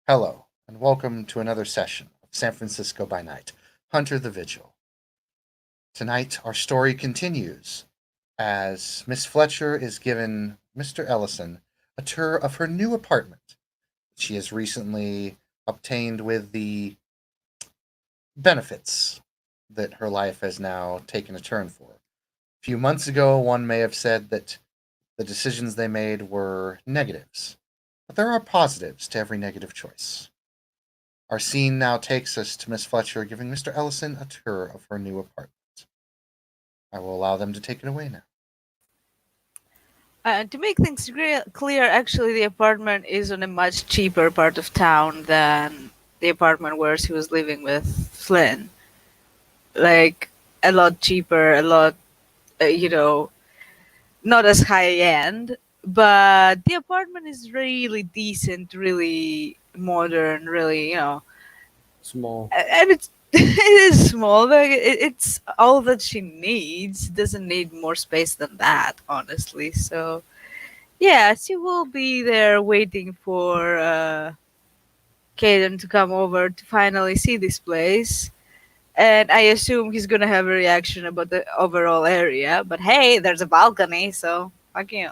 Hello, and welcome to another session of San Francisco by Night, Hunter the Vigil. Tonight, our story continues as Miss Fletcher is given Mr. Ellison a tour of her new apartment she has recently obtained with the benefits that her life has now taken a turn for. A few months ago, one may have said that the decisions they made were negatives, but there are positives to every negative choice. Our scene now takes us to Miss Fletcher giving Mr. Ellison a tour of her new apartment. I will allow them to take it away now. To make things clear, actually, the apartment is on a much cheaper part of town than the apartment where she was living with Flynn. Like, a lot cheaper, a lot, not as high end, but the apartment is really decent, really modern, really, Small. and it's it is small, but it's all that she needs. Doesn't need more space than that, honestly. So yeah, she will be there waiting for Caden to come over to finally see this place. And I assume he's gonna have a reaction about the overall area. But hey, there's a balcony, so fuck you.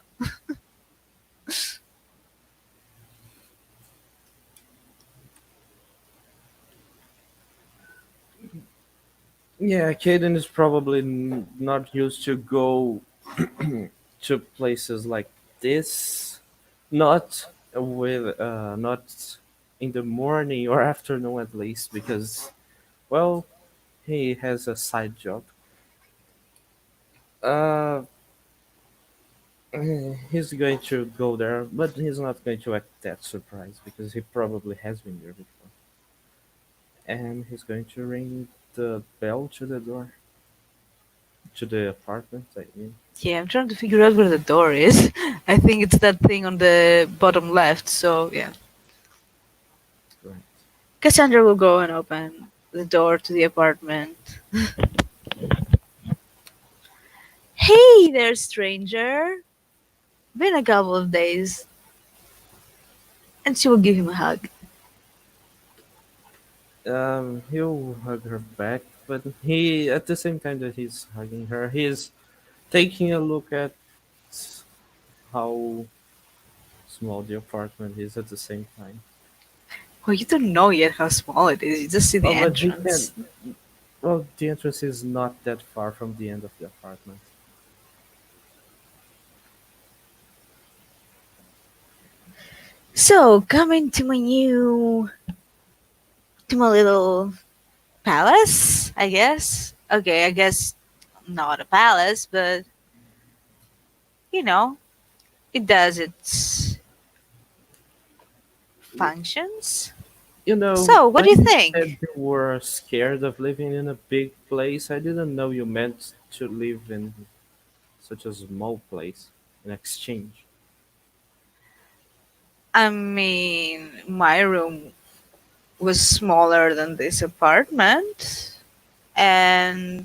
Yeah, Caden is probably not used to go to places like this. Not not in the morning or afternoon at least, because, well, he has a side job. Uh, he's going to go there, but he's not going to act that surprised because he probably has been there before. And he's going to ring the bell to the door, to the apartment, I mean. Yeah, I'm trying to figure out where the door is. I think it's that thing on the bottom left. So yeah, Right. Cassandra will go and open the door to the apartment. Hey there, stranger. Been a couple of days, and she will give him a hug. He'll hug her back, but he, at the same time that he's hugging her, he's taking a look at how small the apartment is at the same time. Well, you don't know yet how small it is. You just see the Oh, but he can. entrance. Well, the entrance is not that far from the end of the apartment. So, coming to my little palace, I guess. Okay, I guess not a palace, but you know, it does its functions. You know, So, what do when you you think? said you were scared of living in a big place, I didn't know you meant to live in such a small place in exchange. I mean, my room was smaller than this apartment, and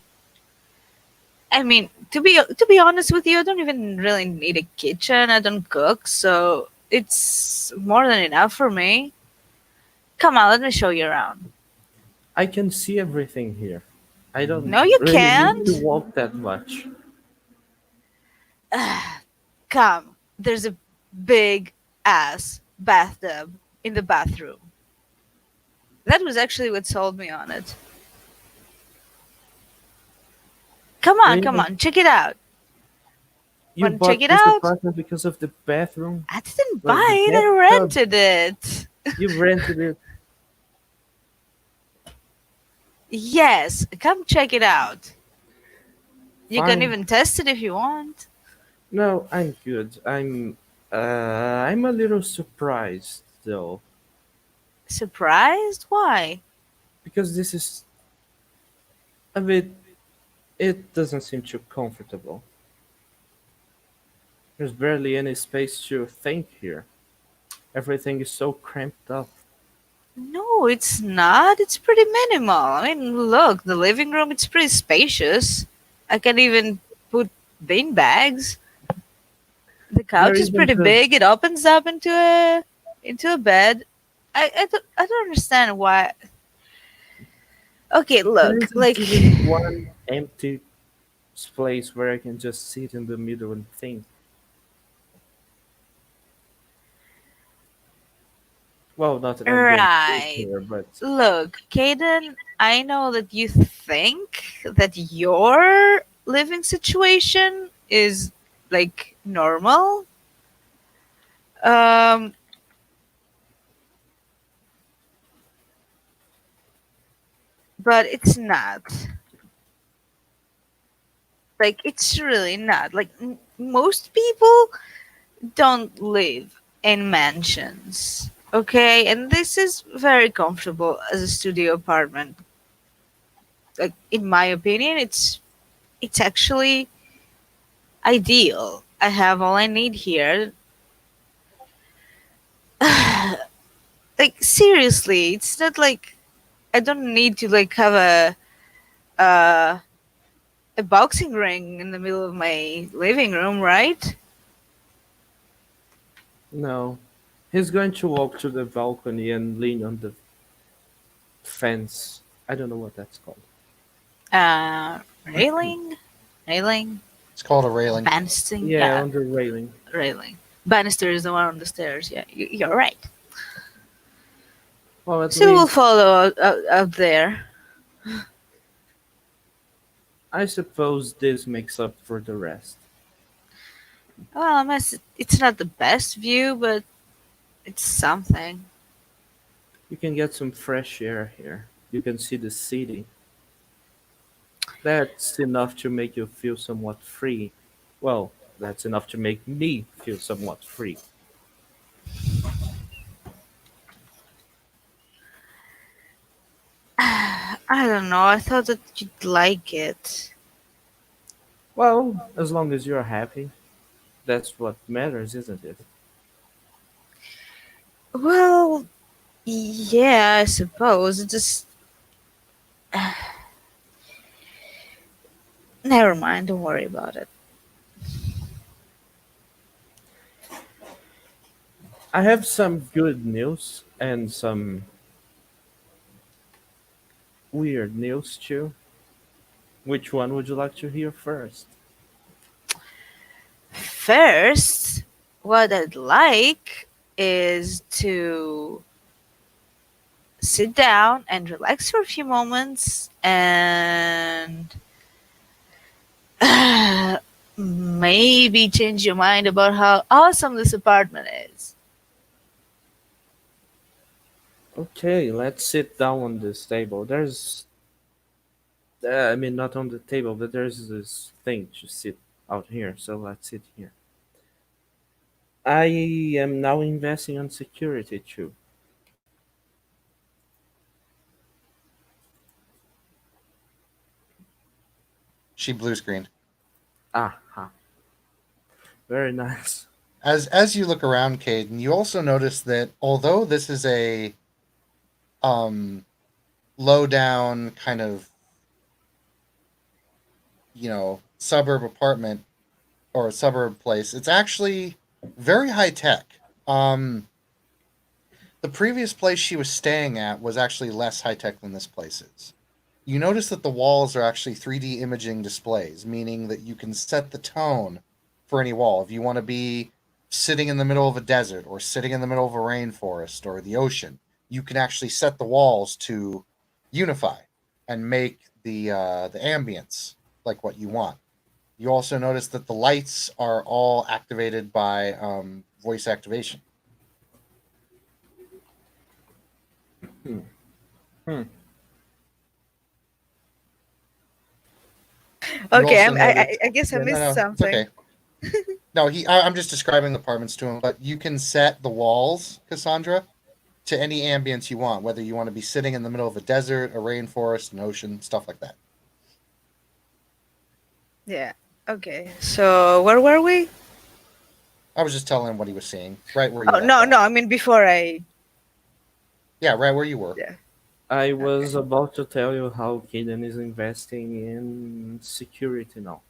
I mean, to be honest with you, I don't even really need a kitchen. I don't cook, so it's more than enough for me. Come on, let me show you around. I can see everything here. I don't No, you really need to can't. walk that much. Come, there's a big ass bathtub in the bathroom. That was actually what sold me on it. Come Really? on, check it out. You Want to check bought it this out? apartment because of the bathroom? I didn't Well, the buy it, I bathtub? rented it. You rented it? Yes, come check it out. You can Fine. even test it if you want. No, I'm good. I'm a little surprised though, Surprised? Why? because this is a bit. It doesn't seem too comfortable. There's barely any space to think here. Everything is so cramped up. No, it's not. It's pretty minimal. I mean, look, the living room, it's pretty spacious. I can even put bean bags. The There couch is pretty isn't a big. It opens up into a bed. I don't understand why. Okay, There look, isn't like, even one empty place where I can just sit in the middle and think. Well, not that I'm going to live right. here, but Look, Caden, I know that you think that your living situation is like normal. Um, but it's not. Like, it's really not. Like, most people don't live in mansions. Okay, and this is very comfortable as a studio apartment. Like, in my opinion, it's actually ideal. I have all I need here. Like, seriously, it's not like I don't need to like have uh, a boxing ring in the middle of my living room, right? no. He's going to walk to the balcony and lean on the fence. I don't know what that's called. Railing, railing, It's called a railing. banistering, Yeah, yeah, on the railing. railing. Banister is the one on the stairs. Yeah, you're right. Well, at So we'll least follow out there. I suppose this makes up for the rest. Well, it's not the best view, but it's something. You can get some fresh air here. You can see the city. That's enough to make you feel somewhat free. Well, that's enough to make me feel somewhat free. I don't know. I thought that you'd like it. Well, as long as you're happy, that's what matters, isn't it? Well, yeah, I suppose. It just never mind. Don't worry about it. I have some good news and some weird news too. Which one would you like to hear first? First, what I'd like is to sit down and relax for a few moments and maybe change your mind about how awesome this apartment is. Okay, let's sit down on this table. I mean, not on the table, but there's this thing to sit out here, so let's sit here. I am now investing on security too. She blue screened. Aha, very nice. As you look around, Caden, you also notice that although this is a um low down kind of suburb apartment or a suburb place, it's actually very high tech. The previous place she was staying at was actually less high tech than this place is. You notice that the walls are actually 3D imaging displays, meaning that you can set the tone for any wall. If you want to be sitting in the middle of a desert or sitting in the middle of a rainforest or the ocean, you can actually set the walls to unify and make the ambience like what you want. You also notice that the lights are all activated by voice activation. Hmm. Hmm. You Okay, also notice, I guess I yeah, no, missed no, it's something. okay. No, I'm just describing the apartments to him, but you can set the walls, Cassandra, to any ambience you want, whether you want to be sitting in the middle of a desert, a rainforest, an ocean, stuff like that. Yeah. Okay. So where were we? I was just telling him what he was seeing, right where you Oh left no, off. no. I mean before I. Yeah, right where you were. Yeah. I Okay. was about to tell you how Kaden is investing in security now.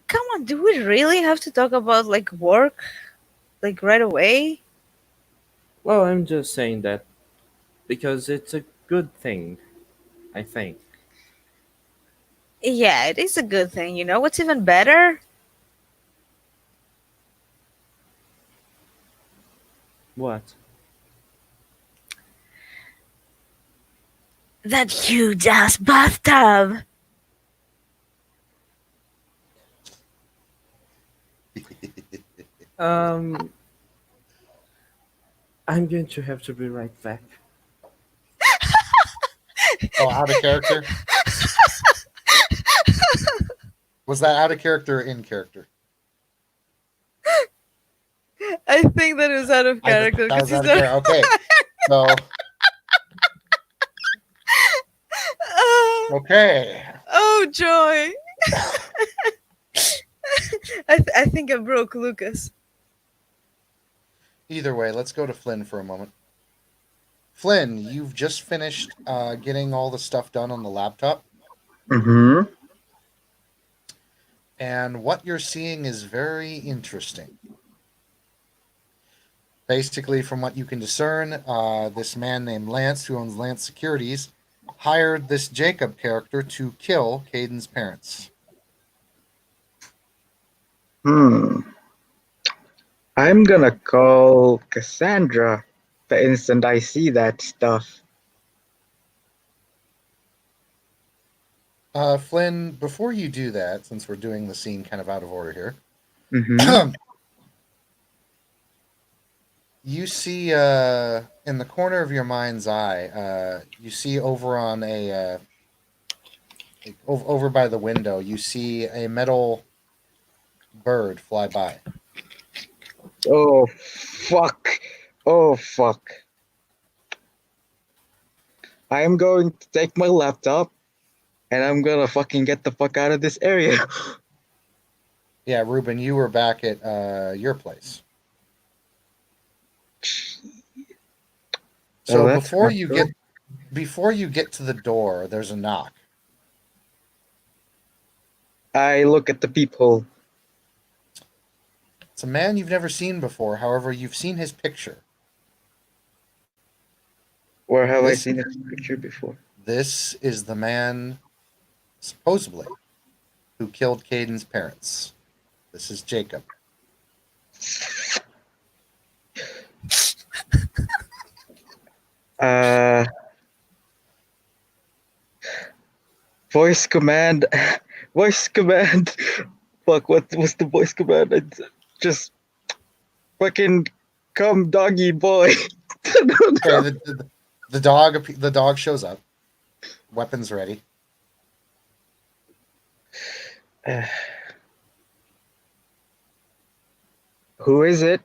Come on. Do we really have to talk about like work? like right away? Well, I'm just saying that because it's a good thing, I think. Yeah, it is a good thing. You know what's even better? What? That huge ass bathtub. Um, I'm going to have to be right back. Oh, out of character? Was that out of character or in character? I think that was out of character That because was he's out of not. character. Okay. So, Oh, okay. oh, joy. I think I broke Lucas. Either way, let's go to Flynn for a moment. Flynn, you've just finished getting all the stuff done on the laptop, Mm-hmm. and what you're seeing is very interesting. Basically, from what you can discern, this man named Lance, who owns Lance Securities, hired this Jacob character to kill Caden's parents. Hmm. I'm gonna call Cassandra the instant I see that stuff. Flynn, before you do that, since we're doing the scene kind of out of order Mm-hmm. here, you see in the corner of your mind's eye, you see over on over by the window, you see a metal bird fly by. Oh fuck. Oh fuck. I am going to take my laptop and I'm gonna fucking get the fuck out of this area. Yeah, Ruben, you were back at your place. Oh, So that's not good. before you get to the door, there's a knock. I look at the peephole. It's a man you've never seen before. However, you've seen his picture. Where have I This seen this picture before? this is the man supposedly who killed Caden's parents. This is Jacob. Uh, voice command. Voice command. Fuck, what was the voice command? Just fucking come, doggy boy. Okay, the dog shows up, weapons ready. Who is it?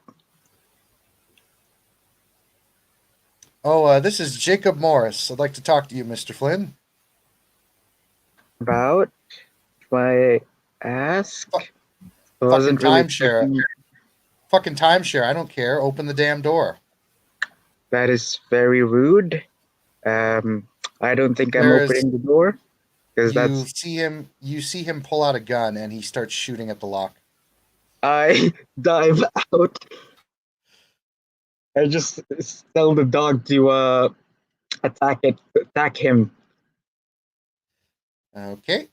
Oh, this is Jacob Morris. I'd like to talk to you, Mr. Flynn. About? My ask? Fu- I Fucking wasn't really timeshare. thinking. Fucking timeshare. I don't care. Open the damn door. That is very rude. I don't think I'm There is opening the door because you that's see him pull out a gun and he starts shooting at the lock. I dive out. I just tell the dog to attack him. Okay.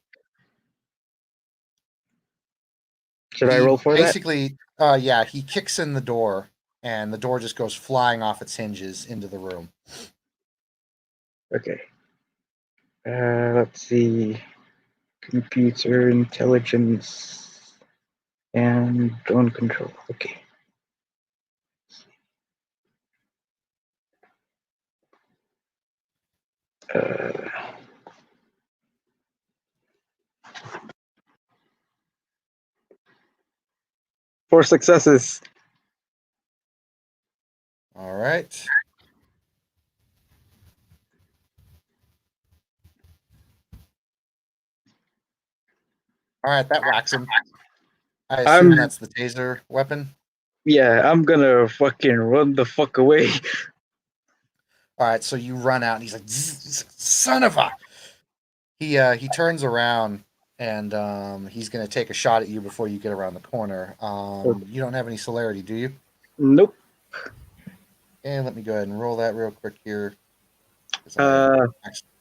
Should I He roll for that? basically yeah, he kicks in the door and the door just goes flying off its hinges into the room. Okay. Let's see. Computer intelligence and drone control. Okay. Uh, 4 successes. All right. All right, that whacks him. I assume I'm that's the taser weapon. Yeah, I'm gonna fucking run the fuck away. All right, so you run out and he's like, "Son of a!" He turns around and he's gonna take a shot at you before you get around the corner. You don't have any celerity, do you? Nope. And let me go ahead and roll that real quick here. 'Cause Uh,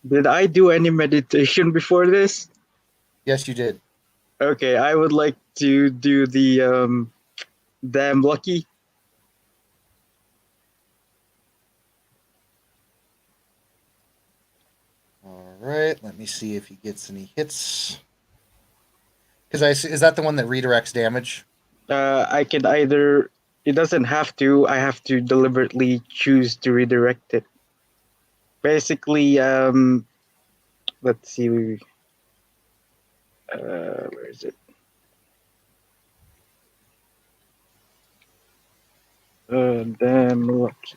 did I do any meditation before this? yes, you did. Okay, I would like to do the damn lucky. All right, let me see if he gets any hits. Because is that the one that redirects damage? I can either. It doesn't have to. I have to deliberately choose to redirect it. Basically, let's see. Where is it? Damn lucky.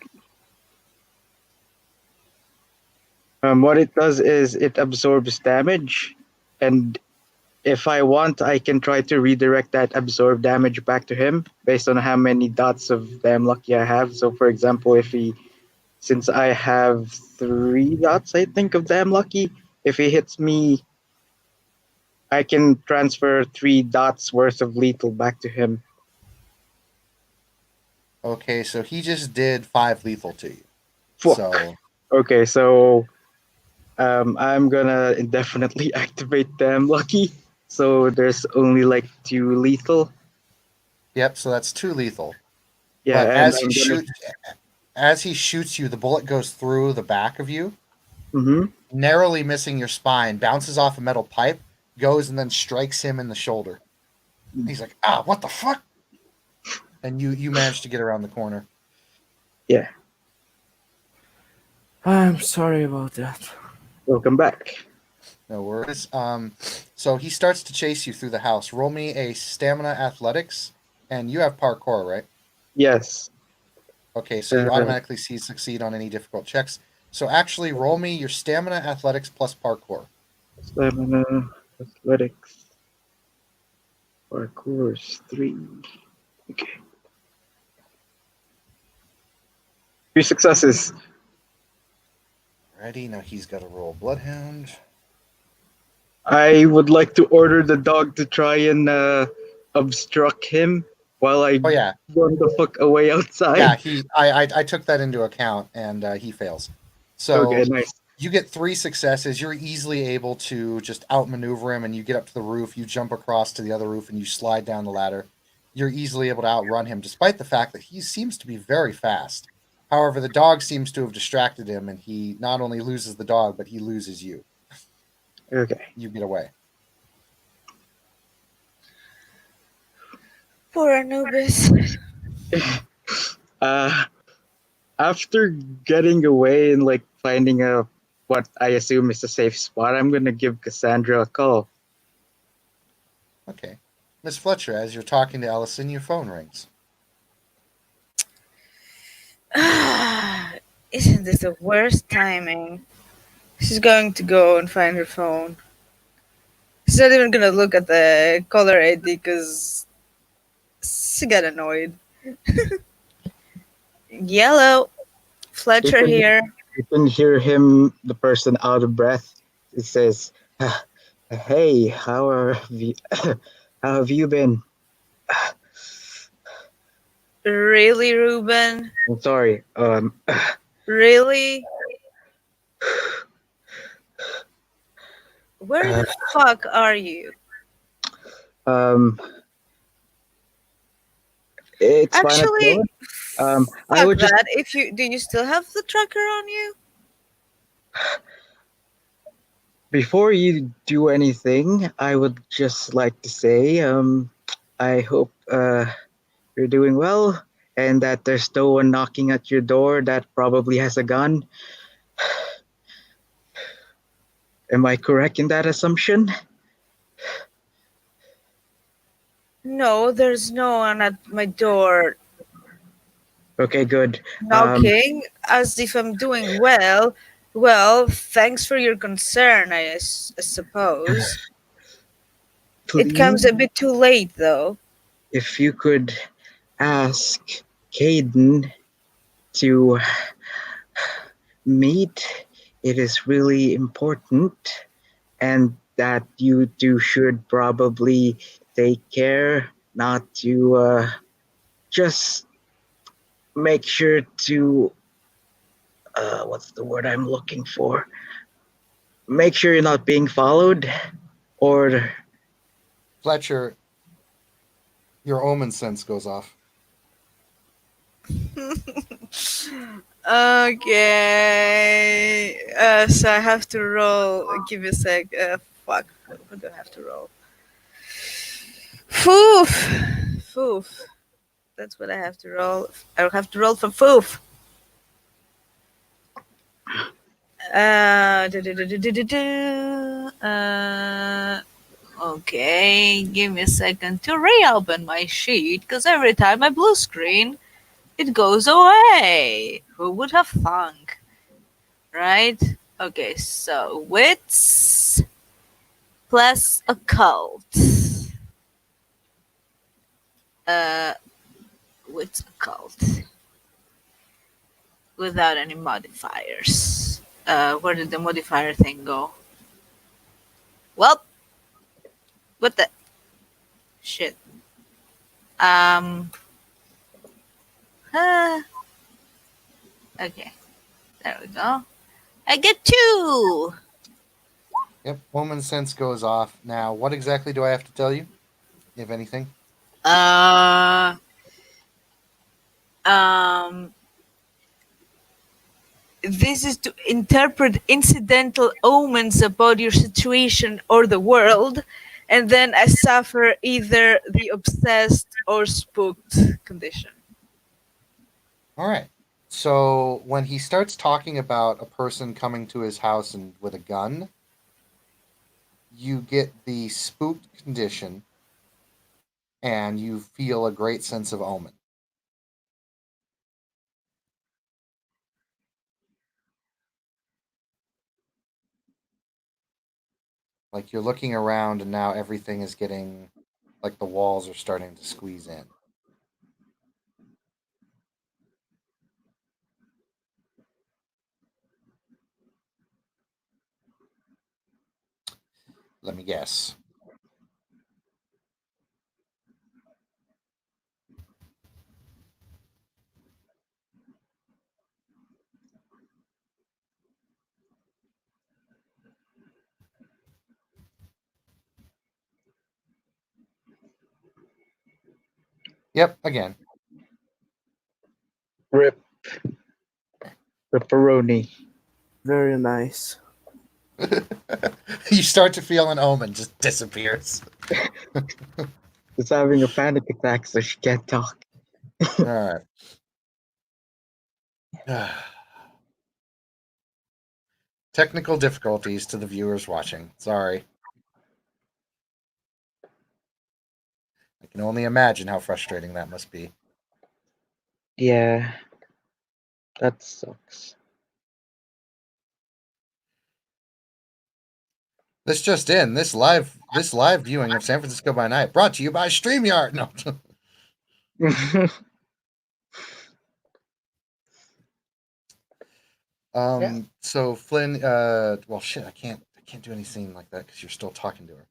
What it does is it absorbs damage, and if I want, I can try to redirect that absorbed damage back to him based on how many dots of damn lucky I have. So, for example, since I have 3 dots, I think, of damn lucky, if he hits me, I can transfer 3 dots worth of lethal back to him. Okay, so he just did 5 lethal to you. Fuck. So Okay, so I'm gonna indefinitely activate damn lucky. So there's only like 2 lethal. yep, so that's 2 lethal. Yeah, But and I'm gonna. as he shoots you, the bullet goes through the back of you, Mm-hmm. narrowly missing your spine, bounces off a metal pipe, goes and then strikes him in the shoulder. He's like, "Ah, what the fuck?" And you manage to get around the corner. Yeah, I'm sorry about that. welcome back. No worries. So he starts to chase you through the house. Roll me a stamina athletics, and you have parkour, right? Yes. Okay, so you automatically succeed on any difficult checks. So actually, roll me your stamina athletics plus parkour. Stamina, athletics, parkour is 3. Okay. 3 successes. Ready? Now he's got to roll bloodhound. I would like to order the dog to try and obstruct him while I Oh yeah, run the fuck away outside. yeah. I took that into account, and he fails. So Okay, nice. you get 3 successes. You're easily able to just outmaneuver him, and you get up to the roof. You jump across to the other roof, and you slide down the ladder. You're easily able to outrun him, despite the fact that he seems to be very fast. However, the dog seems to have distracted him, and he not only loses the dog, but he loses you. Okay. You get away. Poor Anubis. Uh, after getting away and like finding a what I assume is a safe spot, I'm gonna give Cassandra a call. Okay. Miss Fletcher, as you're talking to Ellison, your phone rings. Isn't this the worst timing? She's going to go and find her phone. She's not even gonna look at the caller ID because she got annoyed. Yellow. Fletcher here. You can hear him, the person, out of breath. He says, "Hey, how have you been?" Really, Ruben? I'm sorry. Really? Where the fuck are you? um, it's fine at the Actually, moment. I fuck would just that. If you do, you still have the tracker on you? before you do anything, I would just like to say, I hope you're doing well, and that there's no one knocking at your door that probably has a gun. Am I correct in that assumption? No, there's no one at my door Okay, good. knocking, as if I'm doing well. Well, thanks for your concern, I suppose. It comes Please, a bit too late, though. if you could ask Caden to meet, it is really important, and that you two should probably take care not to just make sure to what's the word I'm looking for? Make sure you're not being followed, or Fletcher, your omen sense goes off. Okay. So I have to roll. Give me a sec. Fuck. What do I have to roll? Foof. Foof. That's what I have to roll. I have to roll for foof. Okay, give me a second to reopen my sheet because every time I blue screen, it goes away. Who would have thunk? Right? Okay, so wits plus occult. Uh, wits occult without any modifiers. Where did the modifier thing go? Well, what the shit? Um. Uh, okay, there we go. I get 2. Yep, omen sense goes off. Now, what exactly do I have to tell you, if anything? Uh. Um. This is to interpret incidental omens about your situation or the world, and then I suffer either the obsessed or spooked condition. All right. So when he starts talking about a person coming to his house and with a gun, you get the spooked condition, and you feel a great sense of omen. Like you're looking around, and now everything is getting like the walls are starting to squeeze in. Let me guess. Yep, again. rip ripperoni. Very nice. You start to feel an omen just disappears. She's having a panic attack, so she can't talk. All right. Technical difficulties to the viewers watching. Sorry. I can only imagine how frustrating that must be. Yeah, that sucks. This just in. This live viewing of San Francisco by Night brought to you by StreamYard. No. Yeah. So Flynn, well shit, I can't do anything like that because you're still talking to her.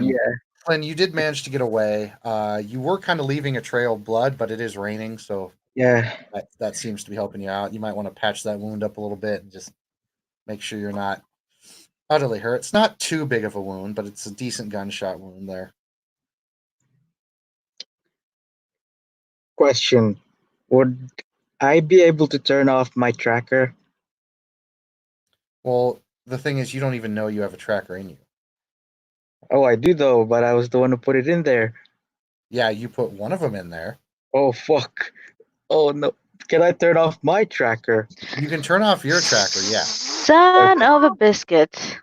Yeah. Flynn, you did manage to get away. You were kind of leaving a trail of blood, but it is raining, so Yeah. that seems to be helping you out. You might want to patch that wound up a little bit and just make sure you're not utterly hurt. It's not too big of a wound, but it's a decent gunshot wound there. Question: would I be able to turn off my tracker? Well, the thing is, you don't even know you have a tracker in you. Oh, I do though, but I was the one who put it in there. Yeah, you put one of them in there. Oh fuck! Oh no! Can I turn off my tracker? You can turn off your tracker, yeah. Son of a biscuit.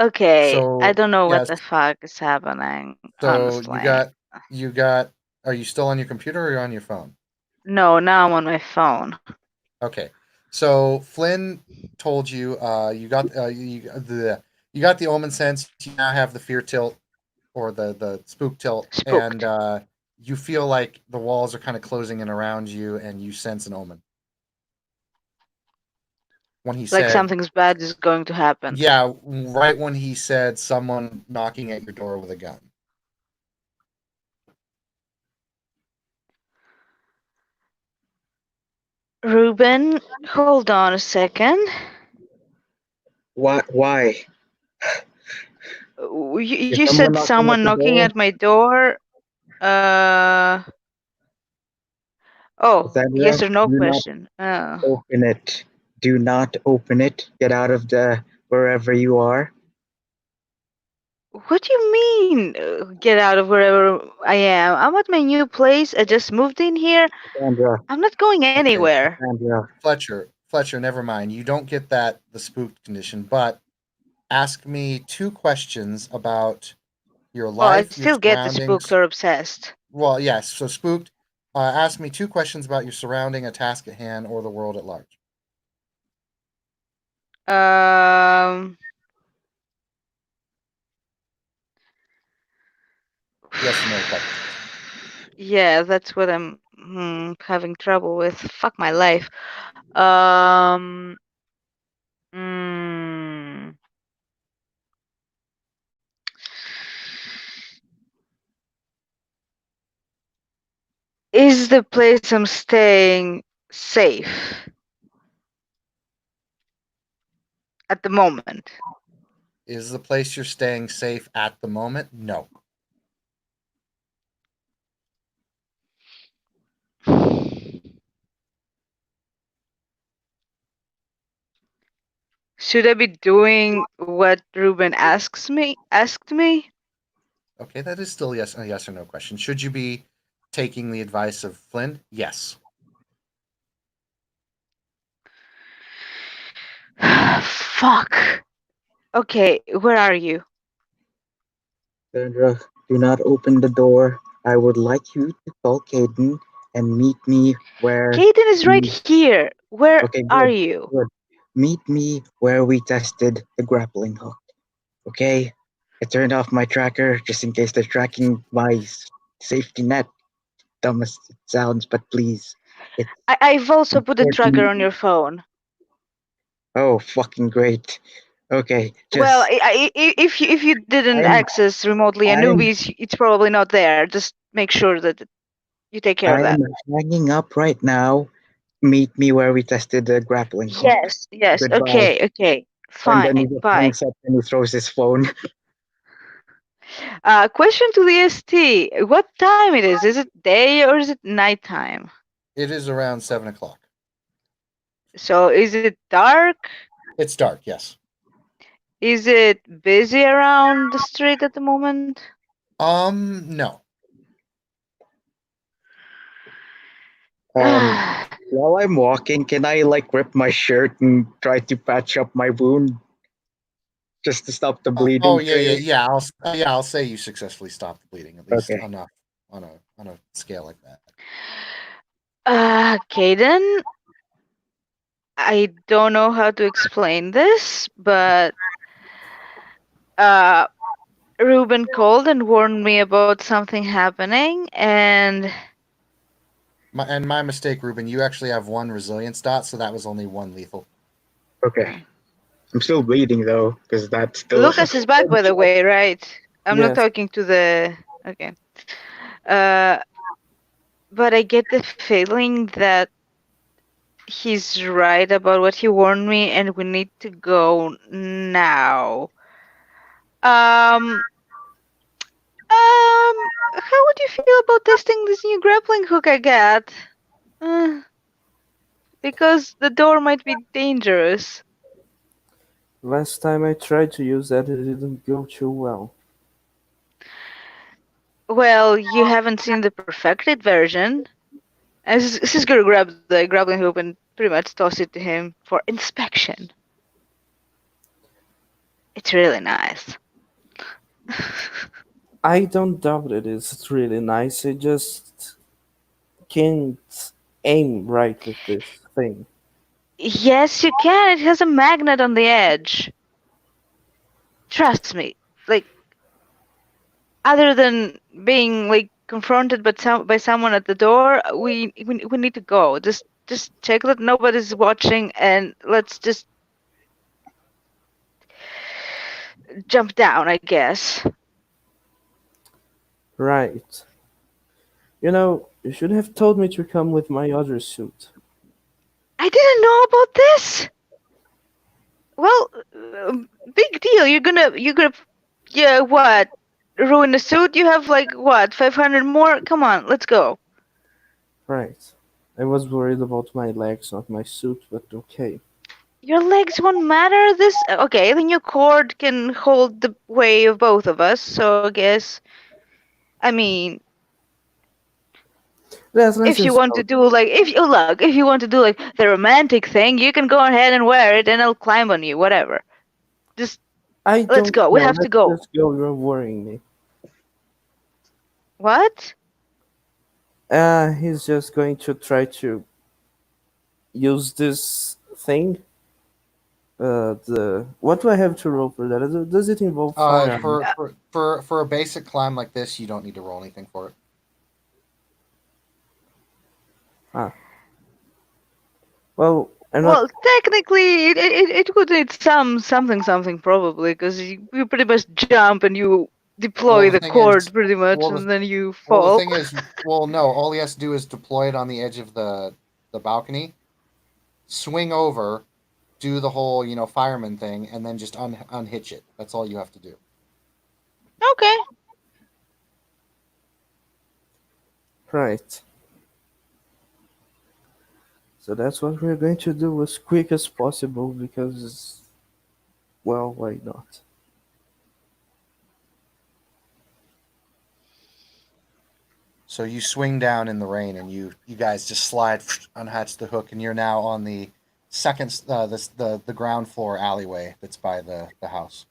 Okay, I So don't know what yes, the fuck is happening, so honestly. you got. Are you still on your computer or are you on your phone? No, now I'm on my phone. Okay, so Flynn told you you got you got the omen sense. You now have the fear tilt or the spook tilt, Spooked. and you feel like the walls are kind of closing in around you, and you sense an omen. When he Like said, something's bad is going to happen. yeah, right when he said someone knocking at your door with a gun. Ruben, hold on a second. Why? Is You someone said knocking at someone the knocking door? at my door. Uh oh, Cassandra, yes or no do not question. open it. Do not open it. Get out of the wherever you are. What do you mean? Get out of wherever I am. I'm at my new place. I just moved in here. Cassandra, I'm not going Okay, anywhere. Cassandra. Fletcher, never mind. You don't get the spooked condition, but ask me two questions about your Well, I'd life, your still get the spooked surroundings. or obsessed. Well, yes. So spooked. Ask me two questions about your surrounding, a task at hand, or the world at large. Um, Yes or no questions. yeah, that's what I'm having trouble with. Fuck my life. Um, mm, is the place I'm staying safe at the moment? Is the place you're staying safe at the moment? No. Should I be doing what Ruben Asked me? Okay, that is still a yes or no question. Should you be taking the advice of Flynn? Yes. Fuck. Okay, where are you? Cassandra, do not open the door. I would like you to call Caden and meet me where Kaden is right we. here. Where Okay, are good, you? good. Meet me where we tested the grappling hook. Okay? I turned off my tracker just in case they're tracking my safety net. Dumb as it sounds, but please. It's I've also put a tracker important. on your phone. Oh, fucking great. Okay, Well, just if you didn't I'm access remotely I'm Anubis, it's probably not there. Just make sure that you take care of I'm that. hanging up right now. Meet me where we tested the grappling hook. Yes. Goodbye. Okay. And then he Fine. just Bye. hangs up and he throws his phone. Question to the ST. What time it is? Is it day or is it nighttime? It is around 7 o'clock. So is it dark? It's dark, yes. Is it busy around the street at the moment? No. Um, while I'm walking, can I like rip my shirt and try to patch up my wound just to stop the Oh bleeding trail? yeah. I'll say you successfully stopped the bleeding, at least Okay. enough on a scale like that. Kaden, I don't know how to explain this, but uh, Ruben called and warned me about something happening, and My mistake, Ruben. You actually have one resilience dot, so that was only one lethal. Okay. I'm still bleeding though, because that's still. Lucas is back, by the way, right? I'm not Yes, talking to the. Okay. Uh, but I get the feeling that he's right about what he warned me, and we need to go now. Um, how would you feel about testing this new grappling hook I got? Uh, because the door might be dangerous. last time I tried to use that, it didn't go too well. Well, you haven't seen the perfected version. And she's gonna grab the grappling hook and pretty much toss it to him for inspection. It's really nice. I don't doubt it is. It's really nice. I just can't aim right with this thing. Yes, you can. It has a magnet on the edge. Trust me. Like, other than being like confronted by someone at the door, we need to go. Just check that nobody's watching, and let's just jump down, I guess. Right. You know, you should have told me to come with my other suit. I didn't know about this. Well, big deal. You're gonna, yeah, what? Ruin the suit? You have like what? 500 more? Come on, let's go. Right. I was worried about my legs, not my suit, but okay. Your legs won't matter. Okay? The new cord can hold the weight of both of us. So I guess. I mean, Let's if you just want to go. do like, if you want to do like the romantic thing, you can go ahead and wear it, and I'll climb on you. Whatever. Just I let's don't go. We care. have to Let's go. just go. You're worrying me. What? He's just going to try to use this thing. The what do I have to roll for that? Does it involve fire? For a basic climb like this, you don't need to roll anything for it. Ah, well, I'm not. Well, technically, it would need something probably, because you pretty much jump and you Well, deploy the the thing is, cord pretty much, well, and the, then you well, the fall. thing is, well, no. All he has to do is deploy it on the edge of the balcony, swing over, do the whole fireman thing, and then just unhitch it. That's all you have to do. Okay. Right. So that's what we're going to do as quick as possible because, well, why not? So you swing down in the rain, and you guys just slide, unhatch the hook, and you're now on the second the ground floor alleyway that's by the house.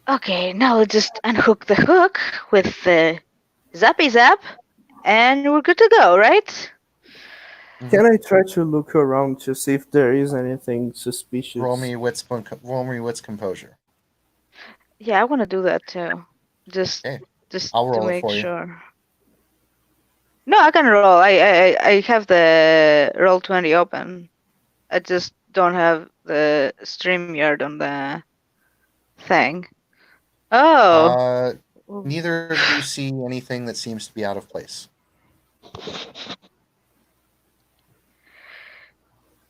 Okay, now let's just unhook the hook with the zappy zap, and we're good to go, right? Can I try to look around to see if there is anything Roll suspicious? me wits composure. Yeah, I want to do that too. Just Okay, just I'll to roll it make for you. sure. No, I can roll. I have the Roll20 open. I just don't have the StreamYard on the thing. Oh. Uh, Neither of you see anything that seems to be out of place.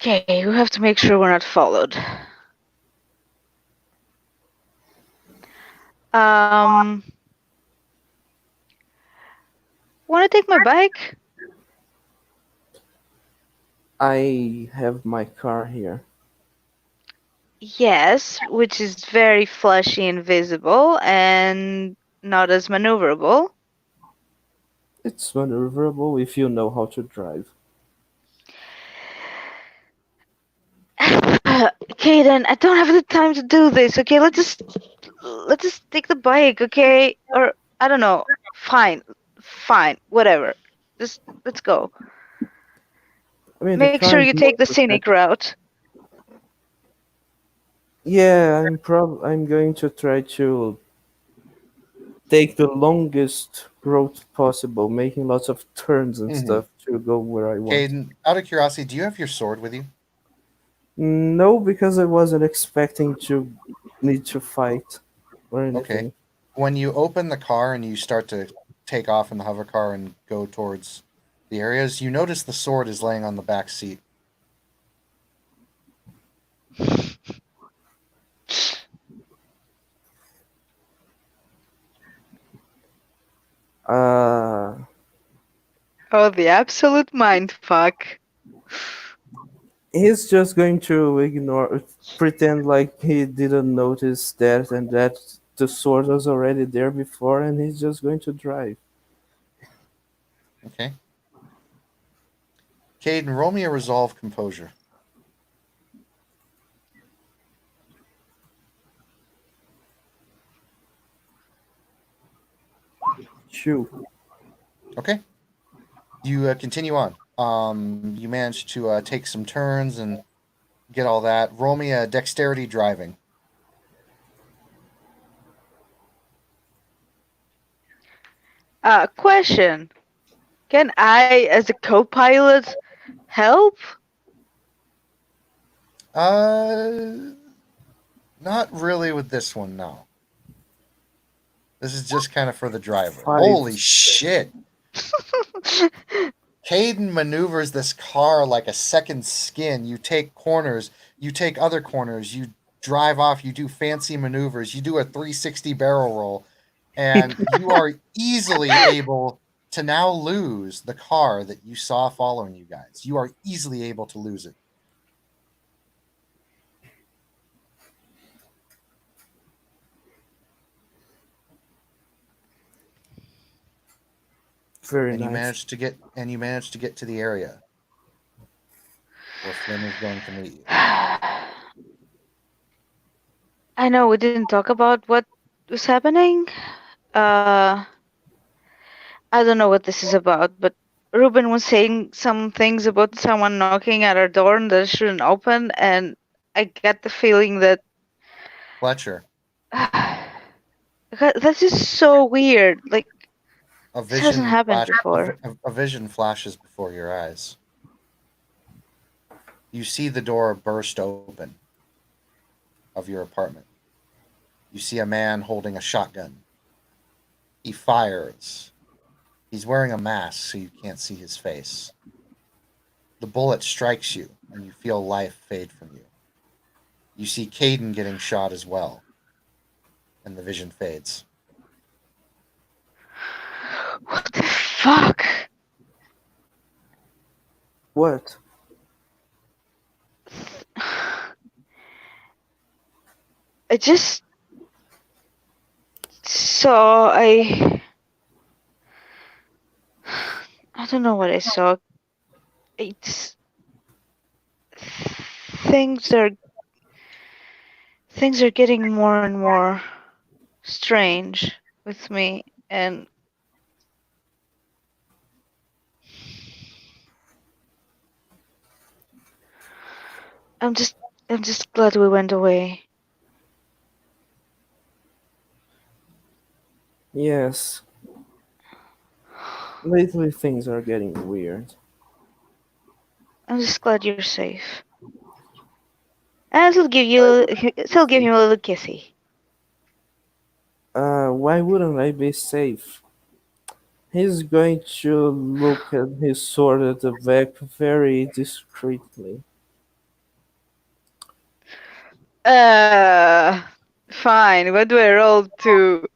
Okay, we have to make sure we're not followed. Um, want to take my bike? I have my car here. Yes, which is very flashy and visible and not as maneuverable. It's maneuverable if you know how to drive. Kaden, I don't have the time to do this. Okay, let's just take the bike. Okay, or I don't know. Fine, whatever. Just let's go. I mean, the Make car sure is you more take the scenic protected. route. Yeah, I'm going to try to take the longest road possible, making lots of turns and Mm-hmm. stuff to go where I want. Caden, out of curiosity, do you have your sword with you? No, because I wasn't expecting to need to fight or Okay. anything. When you open the car and you start to take off in the hover car and go towards the areas, you notice the sword is laying on the back seat. Uh, Oh, the absolute mindfuck. he's just going to ignore, pretend like he didn't notice that and that the sword was already there before, and he's just going to drive. Okay. Caden, roll me a resolve composure. Shoo. Okay. You continue on. You manage to take some turns and get all that. Roll me a dexterity driving. Question. Can I, as a co-pilot, help? Uh, Not really with this one, no. This is just kind of for the driver. Five. Holy shit! Caden maneuvers this car like a second skin. You take corners, you take other corners, you drive off, you do fancy maneuvers, you do a 360 barrel roll, and you are easily able to now lose the car that you saw following you guys. You are easily able to lose it. Very And you nice. managed to get to the area where Flynn is going to meet you. I know we didn't talk about what was happening. Uh, I don't know what this is about, but Ruben was saying some things about someone knocking at our door and that it shouldn't open, and I get the feeling that Fletcher, that's just so weird. Like a this hasn't vision happened flash, before. a vision flashes before your eyes. You see the door burst open of your apartment. You see a man holding a shotgun. He fires. He's wearing a mask so you can't see his face. The bullet strikes you, and you feel life fade from you. You see Caden getting shot as well, and the vision fades. What the fuck? What? I just saw I don't know what I saw. It's things are things are getting more and more strange with me, and I'm just I'm just glad we went away. Yes. Lately things are getting weird. I'm just glad you're safe. And she'll give him a little kissy. Why wouldn't I be safe? He's going to look at his sword at the back very discreetly. Uh, fine. What do I roll to?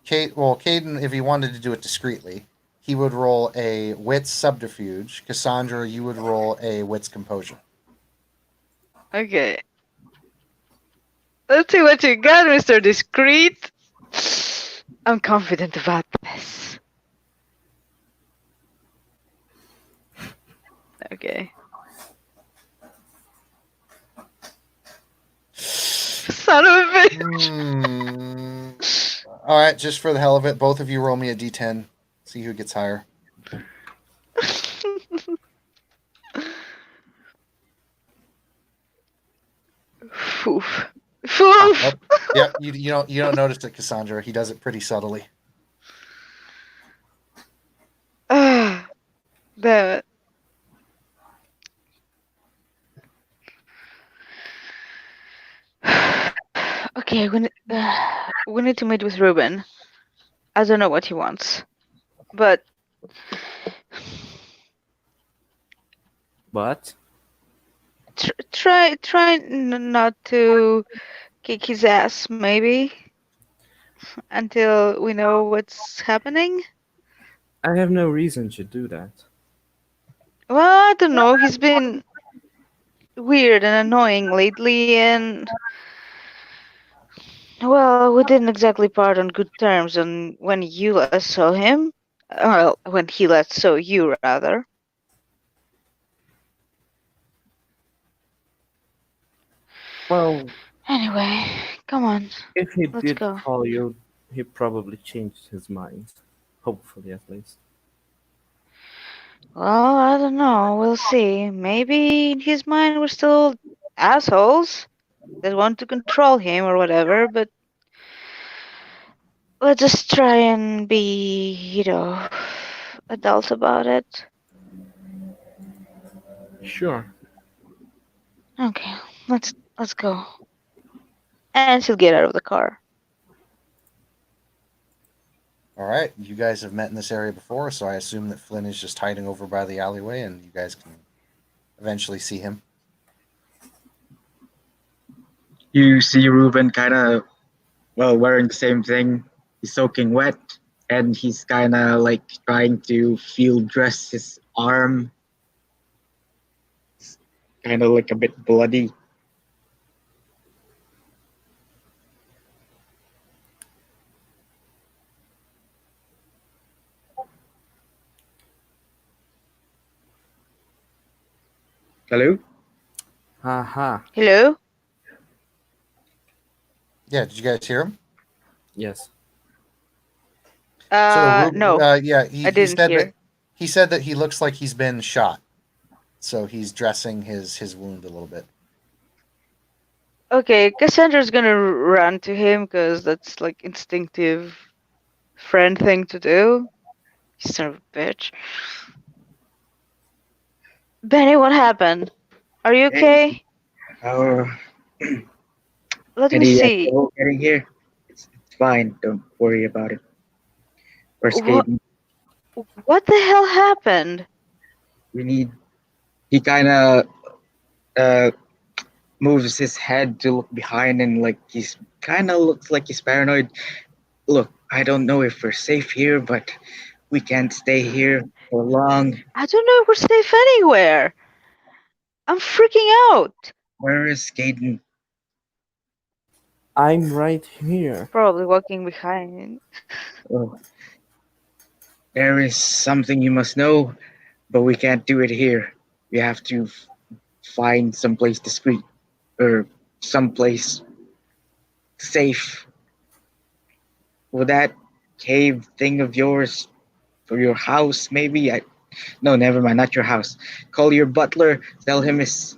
Caden, if he wanted to do it discreetly, he would roll a wits subterfuge. Cassandra, you would roll a wits composure. Okay. Let's see what you got, Mr. Discreet. I'm confident about this. Okay. Son of a bitch. All right, just for the hell of it, both of you roll me a d10. See who gets higher. Foof. Foof. Yep, you don't notice it, Cassandra. He does it pretty subtly. Damn it. Okay, we need to meet with Ruben. I don't know what he wants, but But try not to kick his ass, maybe, until we know what's happening. I have no reason to do that. Well, I don't know. He's been weird and annoying lately, and well, we didn't exactly part on good terms. And when you last saw him, well, when he last saw you, rather. Well, Anyway, come on, if he let's did go. call you, he probably changed his mind. Hopefully, at least. Well, I don't know. We'll see. Maybe in his mind we're still assholes that want to control him or whatever, but let's just try and be, adult about it. Sure. Okay, let's go. And she'll get out of the car. All right, you guys have met in this area before, so I assume that Flynn is just hiding over by the alleyway, and you guys can eventually see him. You see Ruben kind of, well, wearing the same thing. He's soaking wet, and he's kind of like trying to field dress his arm. Kind of like a bit bloody. Hello? Haha. Hello? Yeah, did you guys hear him? Yes. No, Yeah, I didn't hear. he said that he looks like he's been shot, so he's dressing his wound a little bit. Okay, Cassandra's gonna run to him because that's like instinctive friend thing to do. You son of a bitch. Benny, what happened? Are you Hey, okay? how Let me any see. trouble getting here? It's fine. Don't worry about it. We're What skating. what the hell happened? We need. He kind of uh, moves his head to look behind, and like he's kind of looks like he's paranoid. Look, I don't know if we're safe here, but we can't stay here for long. I don't know if we're safe anywhere. I'm freaking out. Where is Skaden? I'm right here. Probably walking behind. Oh, there is something you must know, but we can't do it here. We have to find someplace discreet or someplace safe. Will that cave thing of yours for your house, maybe? No, never mind, not your house. Call your butler, tell him is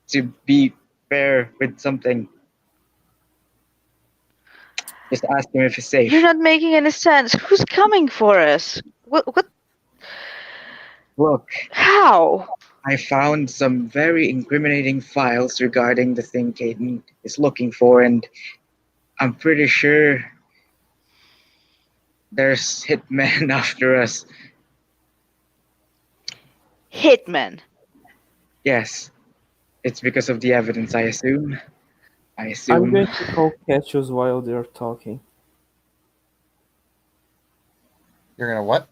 to be fair with something. Just ask him if it's You're safe. not making any sense. Who's coming for us? What Look, how? I found some very incriminating files regarding the thing Caden is looking for, and I'm pretty sure there's hitmen after us. Hitman. Yes, it's because of the evidence, I assume. I I'm assume. going to call Cassius while they're talking. You're gonna what?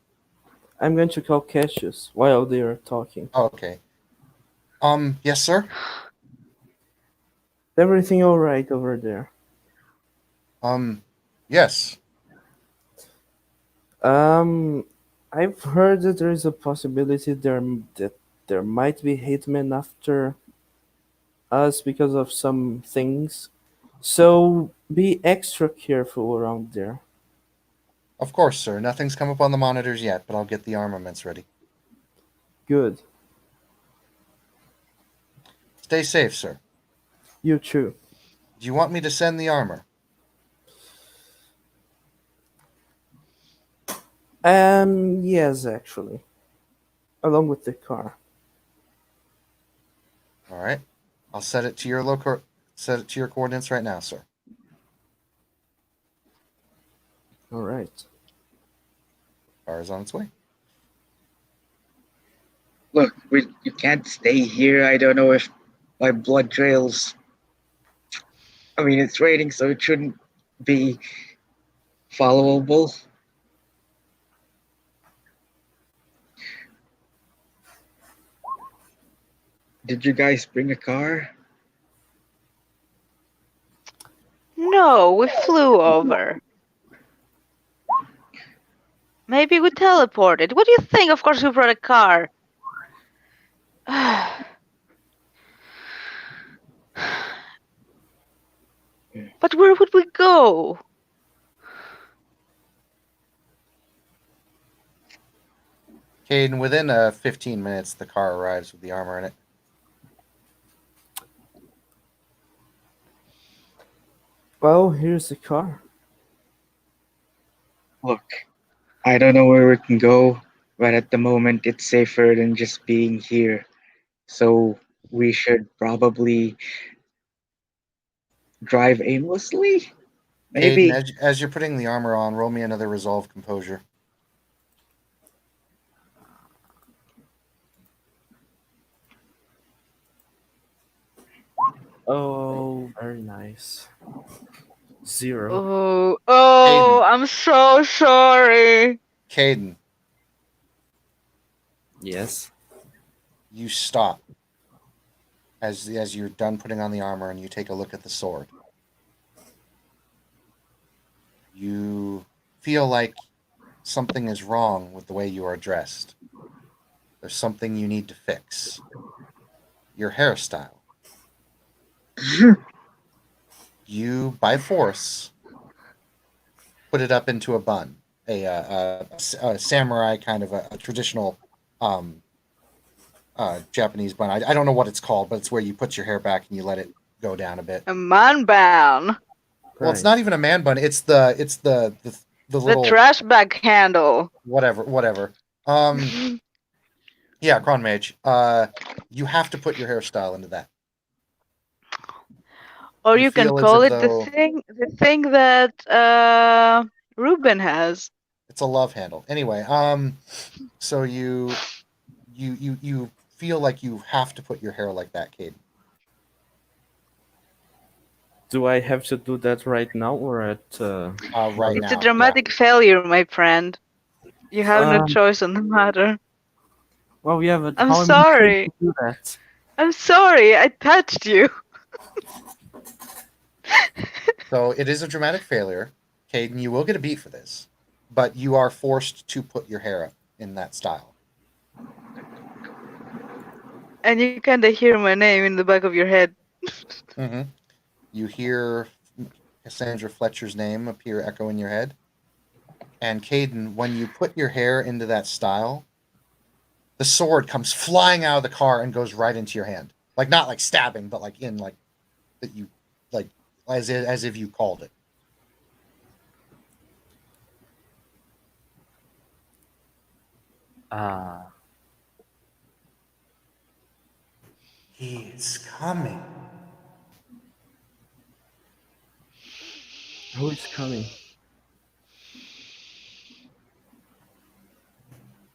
I'm going to call Cassius while they're talking. Oh, okay. Yes, sir. Everything alright over there? Um, yes. Um, I've heard that there is a possibility that there might be hitmen after us because of some things. So be extra careful around there. Of course, sir. Nothing's come up on the monitors yet, but I'll get the armaments ready. Good. Stay safe, sir. You too. Do you want me to send the armor? Yes, actually. Along with the car. All right. I'll set it to your set it to your coordinates right now, sir. Alright. Car is on its way. Look, you can't stay here. I don't know if my blood trails. I mean, it's raining, so it shouldn't be followable. Did you guys bring a car? No, we flew over. Maybe we teleported. What do you think? Of course we brought a car. But where would we go? Caden, within 15 minutes, the car arrives with the armor in it. Well, here's the car. Look, I don't know where we can go, but at the moment it's safer than just being here. So we should probably drive aimlessly? Caden, Maybe. as you're putting the armor on, roll me another resolve composure. Oh, very nice. 0. Aiden. I'm so sorry. Caden, Yes. you stop as you're done putting on the armor and you take a look at the sword. You feel like something is wrong with the way you are dressed. There's something you need to fix. Your hairstyle. You, by force, put it up into a bun, a samurai kind of a traditional um, Japanese bun. I don't know what it's called, but it's where you put your hair back and you let it go down a bit. A man bun. Well, it's not even a man bun. It's the The little trash bag handle. whatever. Yeah, Cron Mage. You have to put your hairstyle into that. Or You you can feel as call if it though- the thing that Ruben has. It's a love handle. Anyway, so you feel like you have to put your hair like that, Caden. Do I have to do that right now or at? Right It's now. a dramatic failure, my friend. You have no choice on the matter. Well, yeah, but I'm how am I sorry. going to do that? I'm sorry, I touched you. So it is a dramatic failure. Caden, you will get a beat for this, but you are forced to put your hair up in that style. And you kinda hear my name in the back of your head. Mm-hmm. You hear Cassandra Fletcher's name appear echo in your head. And Caden, when you put your hair into that style, the sword comes flying out of the car and goes right into your hand. Like not like stabbing, but like in like that you like as if you called it. Ah. He is coming. Who is coming?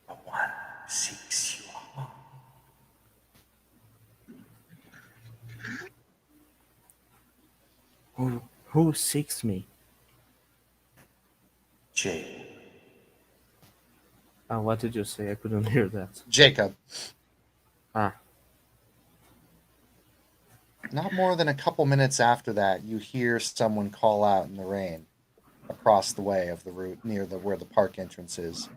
The one seeks you home. Who seeks me? Jacob. What did you say? I couldn't hear that. Jacob. Ah. Not more than a couple minutes after that, you hear someone call out in the rain across the way of the route near the where the park entrance is.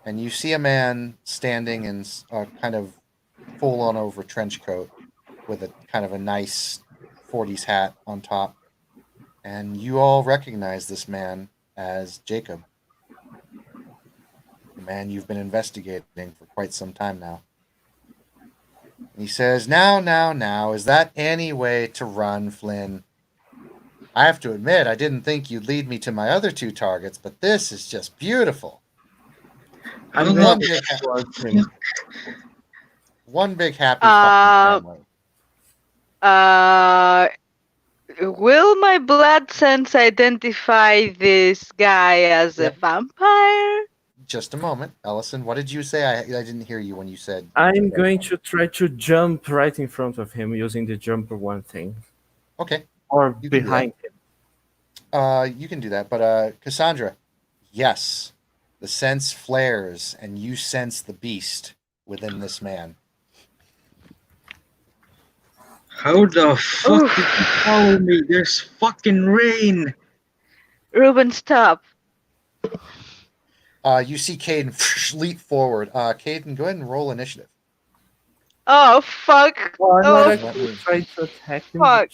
And you see a man standing in a kind of full on over trench coat with a kind of a nice 40s hat on top. And you all recognize this man as Jacob, the man you've been investigating for quite some time now. And he says, now, is that any way to run, Flynn? I have to admit, I didn't think you'd lead me to my other two targets, but this is just beautiful. I'm One not. big happy fucking family. Will my blood sense identify this guy as a Yep. vampire? Just a moment, Ellison. What did you say? I didn't hear you when you said. I'm going to try to jump right in front of him using the jumper one thing. Okay. Or You can do behind him. You can do that, but Cassandra, yes, the sense flares, and you sense the beast within this man. How the fuck Oof. did you follow me? There's fucking rain. Ruben, stop. You see Caden leap forward. Caden, go ahead and roll initiative. Oh, fuck. Well, I'm Oh, not actually trying to attack him. fuck.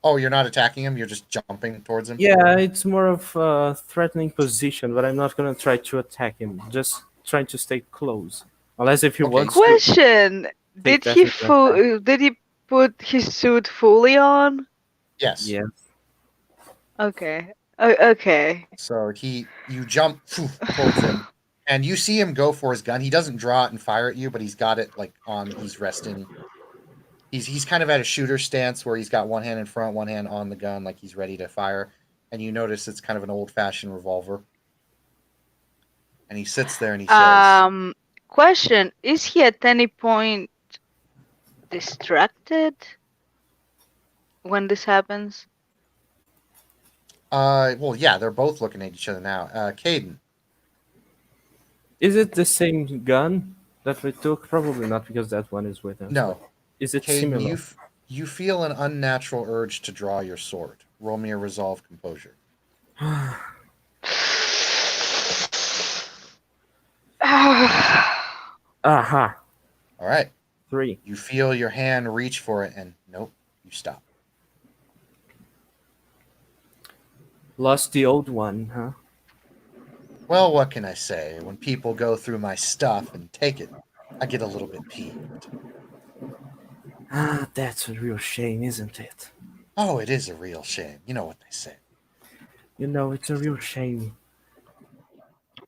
Oh, you're not attacking him. You're just jumping towards him. Yeah, it's more of a threatening position, but I'm not gonna try to attack him. Just trying to stay close. Unless if he Okay. wants to. Question. Take Did he definitely did he put his suit fully on? Yes. Yeah. Okay. Okay. So you jump towards him, and you see him go for his gun. He doesn't draw it and fire at you, but he's got it like on. He's resting. He's kind of at a shooter stance where he's got one hand in front, one hand on the gun, like he's ready to fire. and you notice it's kind of an old-fashioned revolver. And he sits there and he says, Question: is he at any point distracted when this happens? well, yeah, they're both looking at each other now. Caden, Is it the same gun that we took? Probably not, because that one is with us. no. but Is it Caden, similar? you feel an unnatural urge to draw your sword. Roll me a resolve composure. Aha! All right. 3. You feel your hand reach for it, and nope, you stop. Lost the old one, huh? Well, what can I say? When people go through my stuff and take it, I get a little bit peeved. Ah, that's a real shame, isn't it? Oh, it is a real shame. You know what they say. You know, it's a real shame.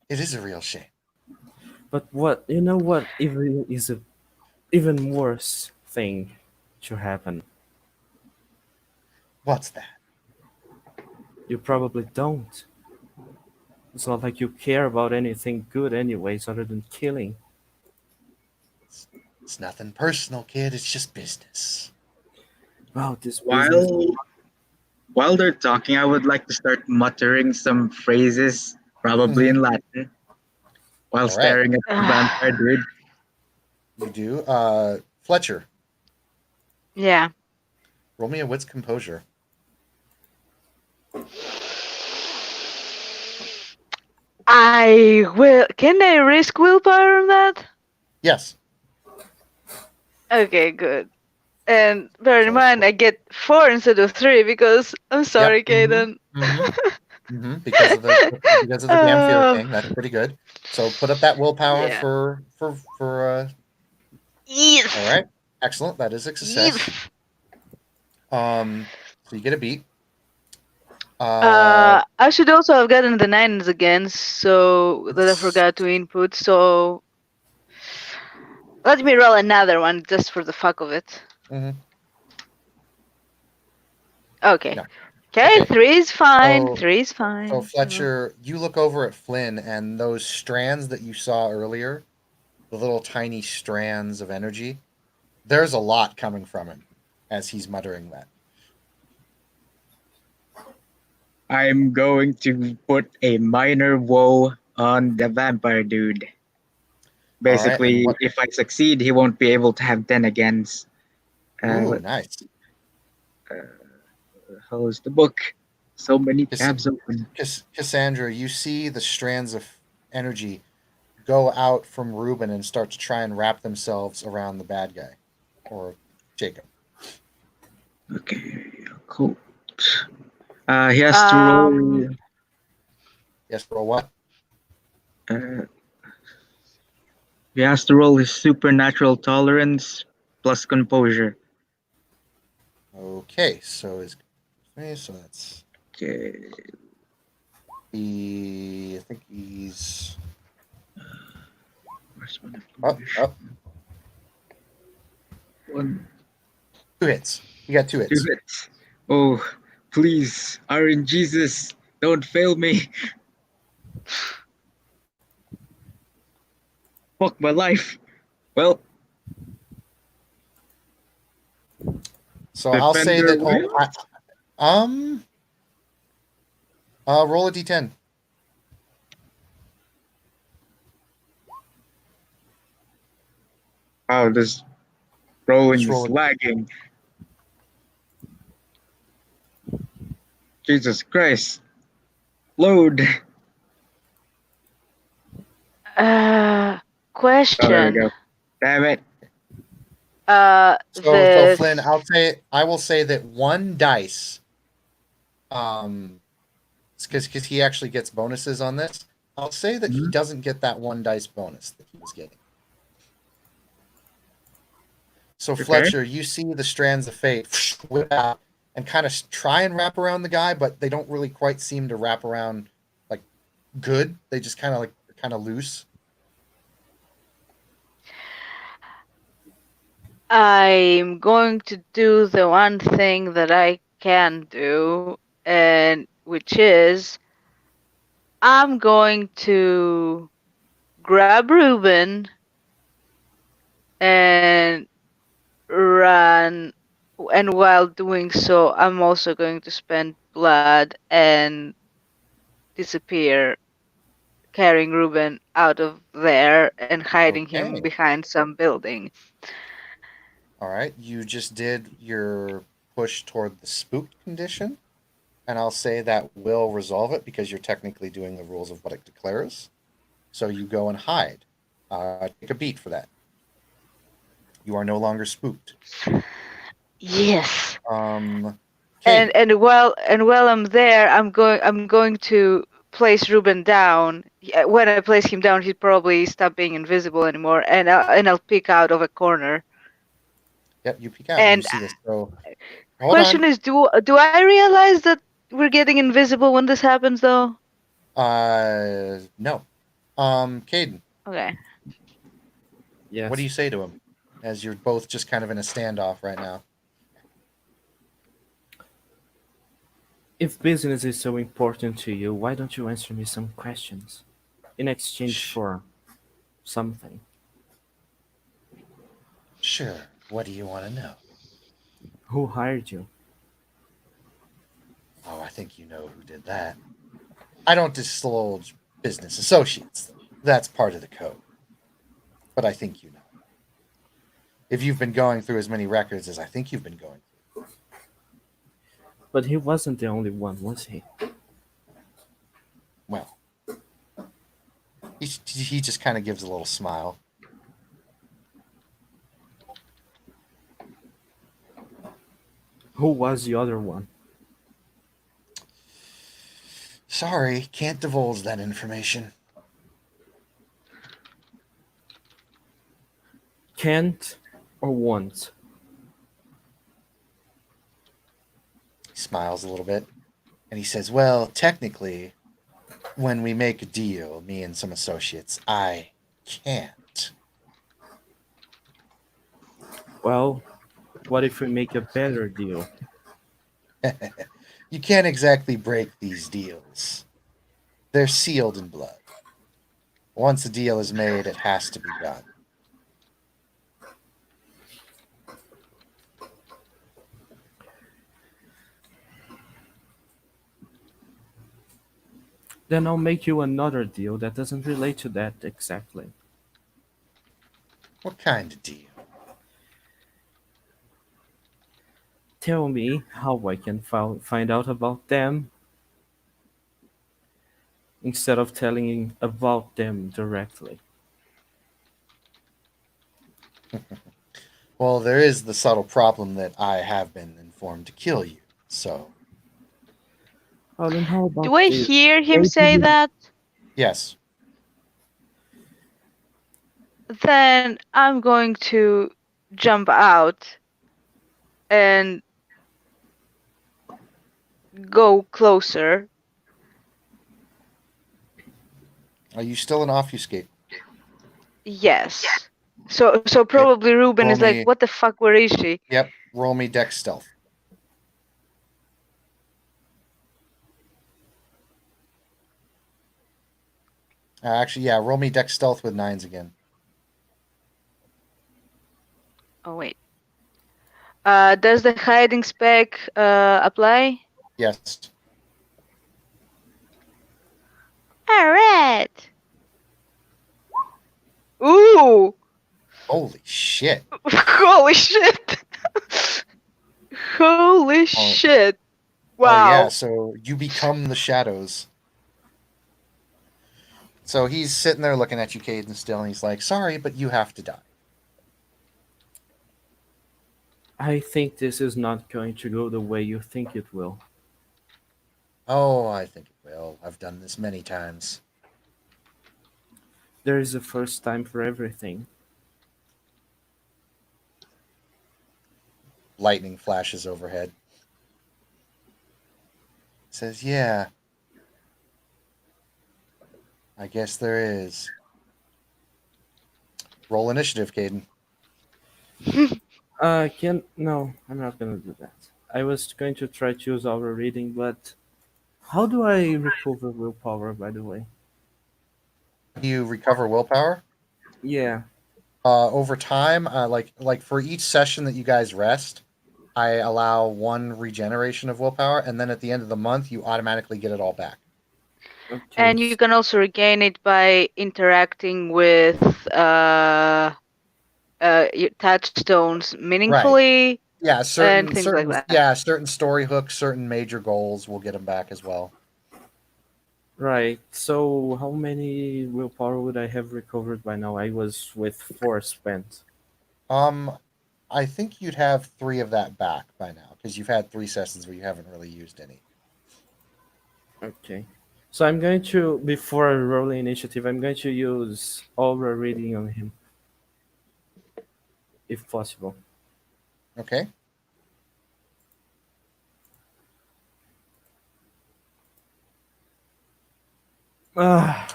It is a real shame. But what even is a even worse thing to happen? What's that? You probably don't. It's not like you care about anything good anyways other than killing. It's nothing personal, kid. It's just business. Wow, this business. While they're talking, I would like to start muttering some phrases, probably in Latin, while All right. staring at the vampire dude. You do. Fletcher, Yeah. roll me a wits composure. I will. Can I risk willpower on that? Yes. Okay, good. And bear in So- mind, I get 4 instead of 3 because I'm sorry, Kaden. Because of the damn fear Oh. thing. That's pretty good. So put up that willpower Yeah. for Yes. all right. Excellent. That is a success. Yes. So you get a beat. I should also have gotten the 9s again, so that I forgot to input. So let me roll another one just for the fuck of it. Mhm. Okay. No. Okay, Okay. 3 is fine. So- 3 is fine. So Fletcher, you look over at Flynn, and those strands that you saw earlier, the little tiny strands of energy, there's a lot coming from him as he's muttering that. I'm going to put a minor woe on the vampire dude. Basically, what- if I succeed, he won't be able to have 10 against. Ooh, nice. How's the book? So many Yes. tabs open. Cassandra, you see the strands of energy go out from Ruben and start to try and wrap themselves around the bad guy, or Jacob. Okay, cool. He has to roll. Yes, roll what? He has to roll his supernatural tolerance plus composure. Okay, so that's Okay. I think he's Where's my up. One, 2 hits. You got 2 hits. 2 hits. Oh, please, Iron Jesus, don't fail me. Fuck my life. Well, So I'll say Defender that. Roll a d10. wow, this rolling Just roll is it. lagging. Jesus Christ. Load. Oh, there we Question. go. Damn it. So Flynn, I will say that one dice, because he actually gets bonuses on this. I'll say that he doesn't get that one dice bonus that he was getting. So Okay. Fletcher, you see the strands of fate whip out and kind of try and wrap around the guy, but they don't really quite seem to wrap around like good. They just kind of loose. I'm going to do the one thing that I can do, and which is I'm going to grab Ruben and run. And while doing so, I'm also going to spend blood and disappear, carrying Ruben out of there and hiding him Okay. behind some building. All right. You just did your push toward the spooked condition, and I'll say that will resolve it because you're technically doing the rules of what it declares. So you go and hide. Take a beat for that. You are no longer spooked. Yes. Caden. And while I'm there, I'm going to place Ruben down. When I place him down, he'd probably stop being invisible anymore, and I'll peek out of a corner. Yep, you peek out and you And see this. So hold question on. is, do I realize that we're getting invisible when this happens, though? No. Caden, Okay. what do Yes. you say to him? As you're both just kind of in a standoff right now. If business is so important to you, why don't you answer me some questions in exchange Shh. for something? Sure. What do you want to know? Who hired you? Oh, I think you know who did that. I don't divulge business associates. That's part of the code. But I think you know. If you've been going through as many records as I think you've been going through. But he wasn't the only one, was he? Well, he just kind of gives a little smile. Who was the other one? Sorry, can't divulge that information. Can't or won't? He smiles a little bit and he says, well, technically, when we make a deal, me and some associates, I can't. Well, what if we make a better deal? You can't exactly break these deals. They're sealed in blood. Once a deal is made, it has to be done. Then I'll make you another deal that doesn't relate to that exactly. What kind of deal? Tell me how I can find out about them instead of telling about them directly. Well, there is the subtle problem that I have been informed to kill you. So, Oh, then how about Do I this? hear him Maybe say you- that? yes. Then I'm going to jump out and go closer. Are you still an obfuscate? Yes. So Okay. probably Ruben Roll is like, me. what the fuck, where is she? Yep. Roll me dex stealth. Actually, yeah. Roll me dex stealth with nines again. Oh wait. Does the hiding spec apply? Yes. Alright. Ooh! Holy shit. Holy shit! Holy shit! Oh yeah. Wow. So you become the shadows. So he's sitting there looking at you, Caden, still, and he's like, "Sorry, but you have to die." I think this is not going to go the way you think it will. Oh, I think it will. I've done this many times. There is a first time for everything. Lightning flashes overhead. Says, "Yeah, I guess there is." Roll initiative, Caden. Can no, I'm not gonna do that. I was going to try to use our reading, but How do I recover willpower, by the way? You recover willpower Yeah. over time. Like for each session that you guys rest, I allow one regeneration of willpower, and then at the end of the month, you automatically get it all back. Okay. And you can also regain it by interacting with your touchstones meaningfully Yeah, and things like that. certain story hooks, certain major goals will get them back as well. Right. So how many willpower would I have recovered by now? I was with 4 spent. Um, I think you'd have 3 of that back by now because you've had 3 sessions where you haven't really used any. Okay. So I'm going to, before I roll the initiative, I'm going to use aura reading on him, if possible. Okay. Ah,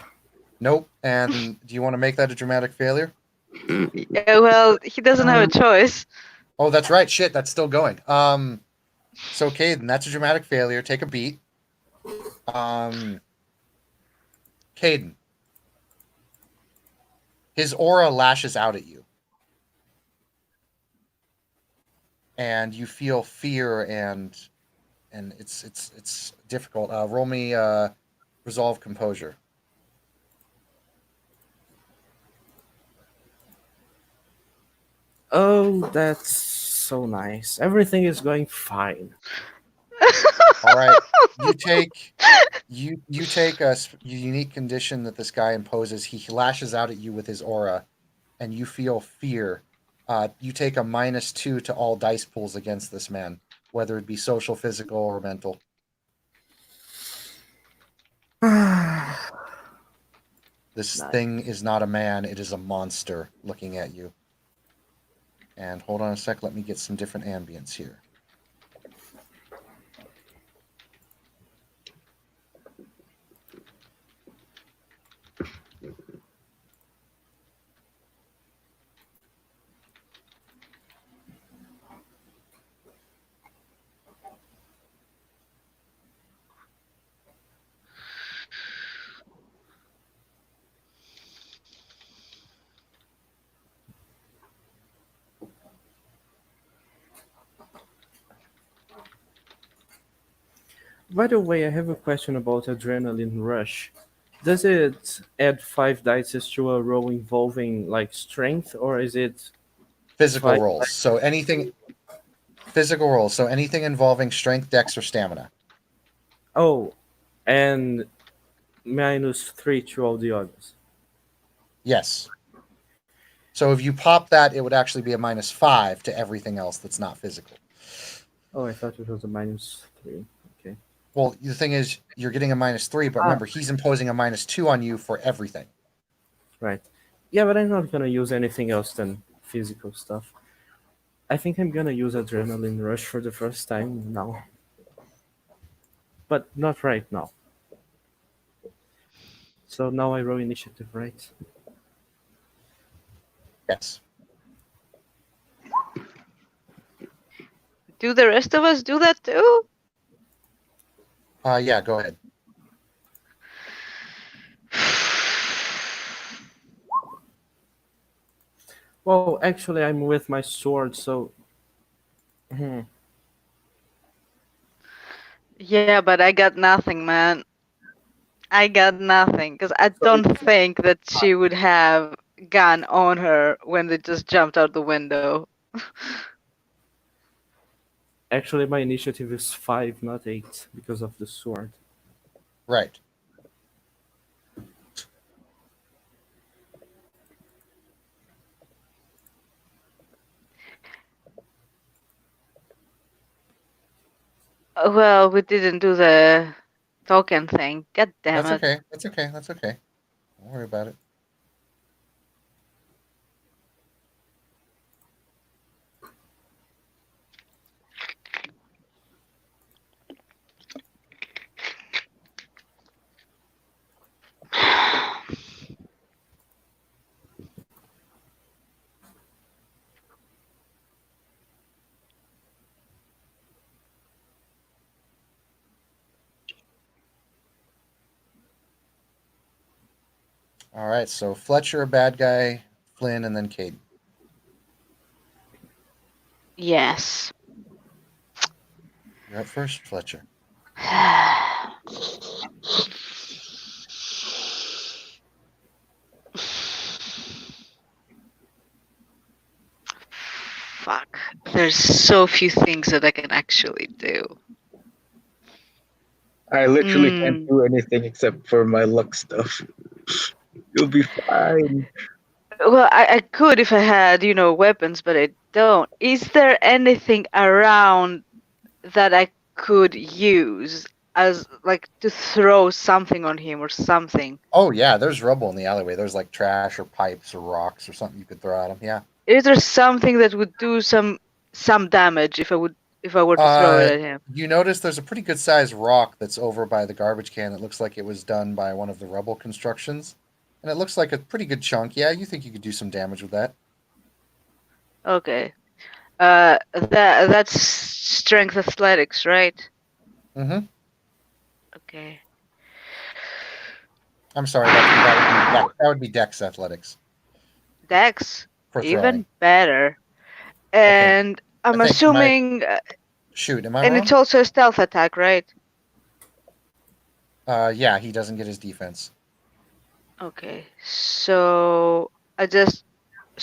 Nope. And do you want to make that a dramatic failure? Yeah, well, he doesn't have a choice. Oh, that's right. Shit, that's still going. So Caden, that's a dramatic failure. Take a beat. Um, Caden, his aura lashes out at you, and you feel fear and it's difficult. Roll me resolve composure. oh, that's so nice. Everything is going fine. All right, you take you take a unique condition that this guy imposes. He lashes out at you with his aura, and you feel fear. You take a -2 to all dice pools against this man, whether it be social, physical, or mental. This Nice. thing is not a man; it is a monster looking at you. And hold on a sec. Let me get some different ambience here. By the way, I have a question about adrenaline rush. Does it add 5 dice to a roll involving like strength, or is it Physical 5? rolls. So anything physical rolls. So anything involving strength, dex, or stamina. Oh, and -3 to all the others. Yes. So if you pop that, it would actually be a -5 to everything else that's not physical. Oh, I thought it was a -3. Okay. Well, the thing is, you're getting a -3, but remember, he's imposing a -2 on you for everything. Right. Yeah, but I'm not gonna use anything else than physical stuff. I think I'm gonna use Adrenaline Rush for the first time now. But not right now. So now I roll initiative, right? Yes. Do the rest of us do that too? Yeah, go ahead. Well, actually, I'm with my sword, so. Hmm. Yeah, but I got nothing, man. I got nothing because I So don't think that she would have gun on her when they just jumped out the window. actually, my initiative is 5, not 8, because of the sword. Right. Well, we didn't do the token thing. God damn That's it. okay. That's okay. That's okay. Don't worry about it. All right, so Fletcher, a bad guy, Flynn, and then Caden. Yes. You're up first, Fletcher. Fuck. There's so few things that I can actually do. I literally can't Mm. do anything except for my luck stuff. You'll be fine. Well, I could if I had, weapons, but I don't. Is there anything around that I could use as like to throw something on him or something? Oh yeah, there's rubble in the alleyway. There's like trash or pipes or rocks or something you could throw at him. Yeah. Is there something that would do some damage if I were to throw it at him? You notice there's a pretty good sized rock that's over by the garbage can that looks like it was done by one of the rubble constructions. And it looks like a pretty good chunk. Yeah, you think you could do some damage with that. Okay. That's strength athletics, right? Mm-hmm. Okay. I'm sorry, that would be Dex Athletics Dex, for even throwing. better. I think. And I'm I think my assuming, shoot, am I and wrong? it's also a stealth attack, right? Yeah, he doesn't get his defense. Okay. So I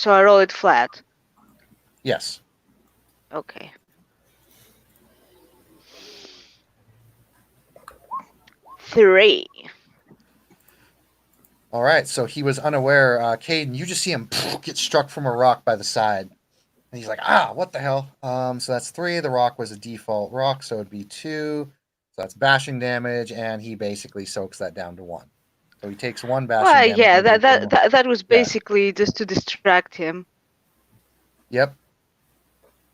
roll it flat. Yes. Okay. 3. All right, so he was unaware. Caden, you just see him get struck from a rock by the side. And he's like, what the hell? So that's 3. The rock was a default rock, so it'd be 2. So that's bashing damage, and he basically soaks that down to 1. So he takes 1 bashing Well, damage. yeah, and takes one more- that was basically just to distract him. Yep.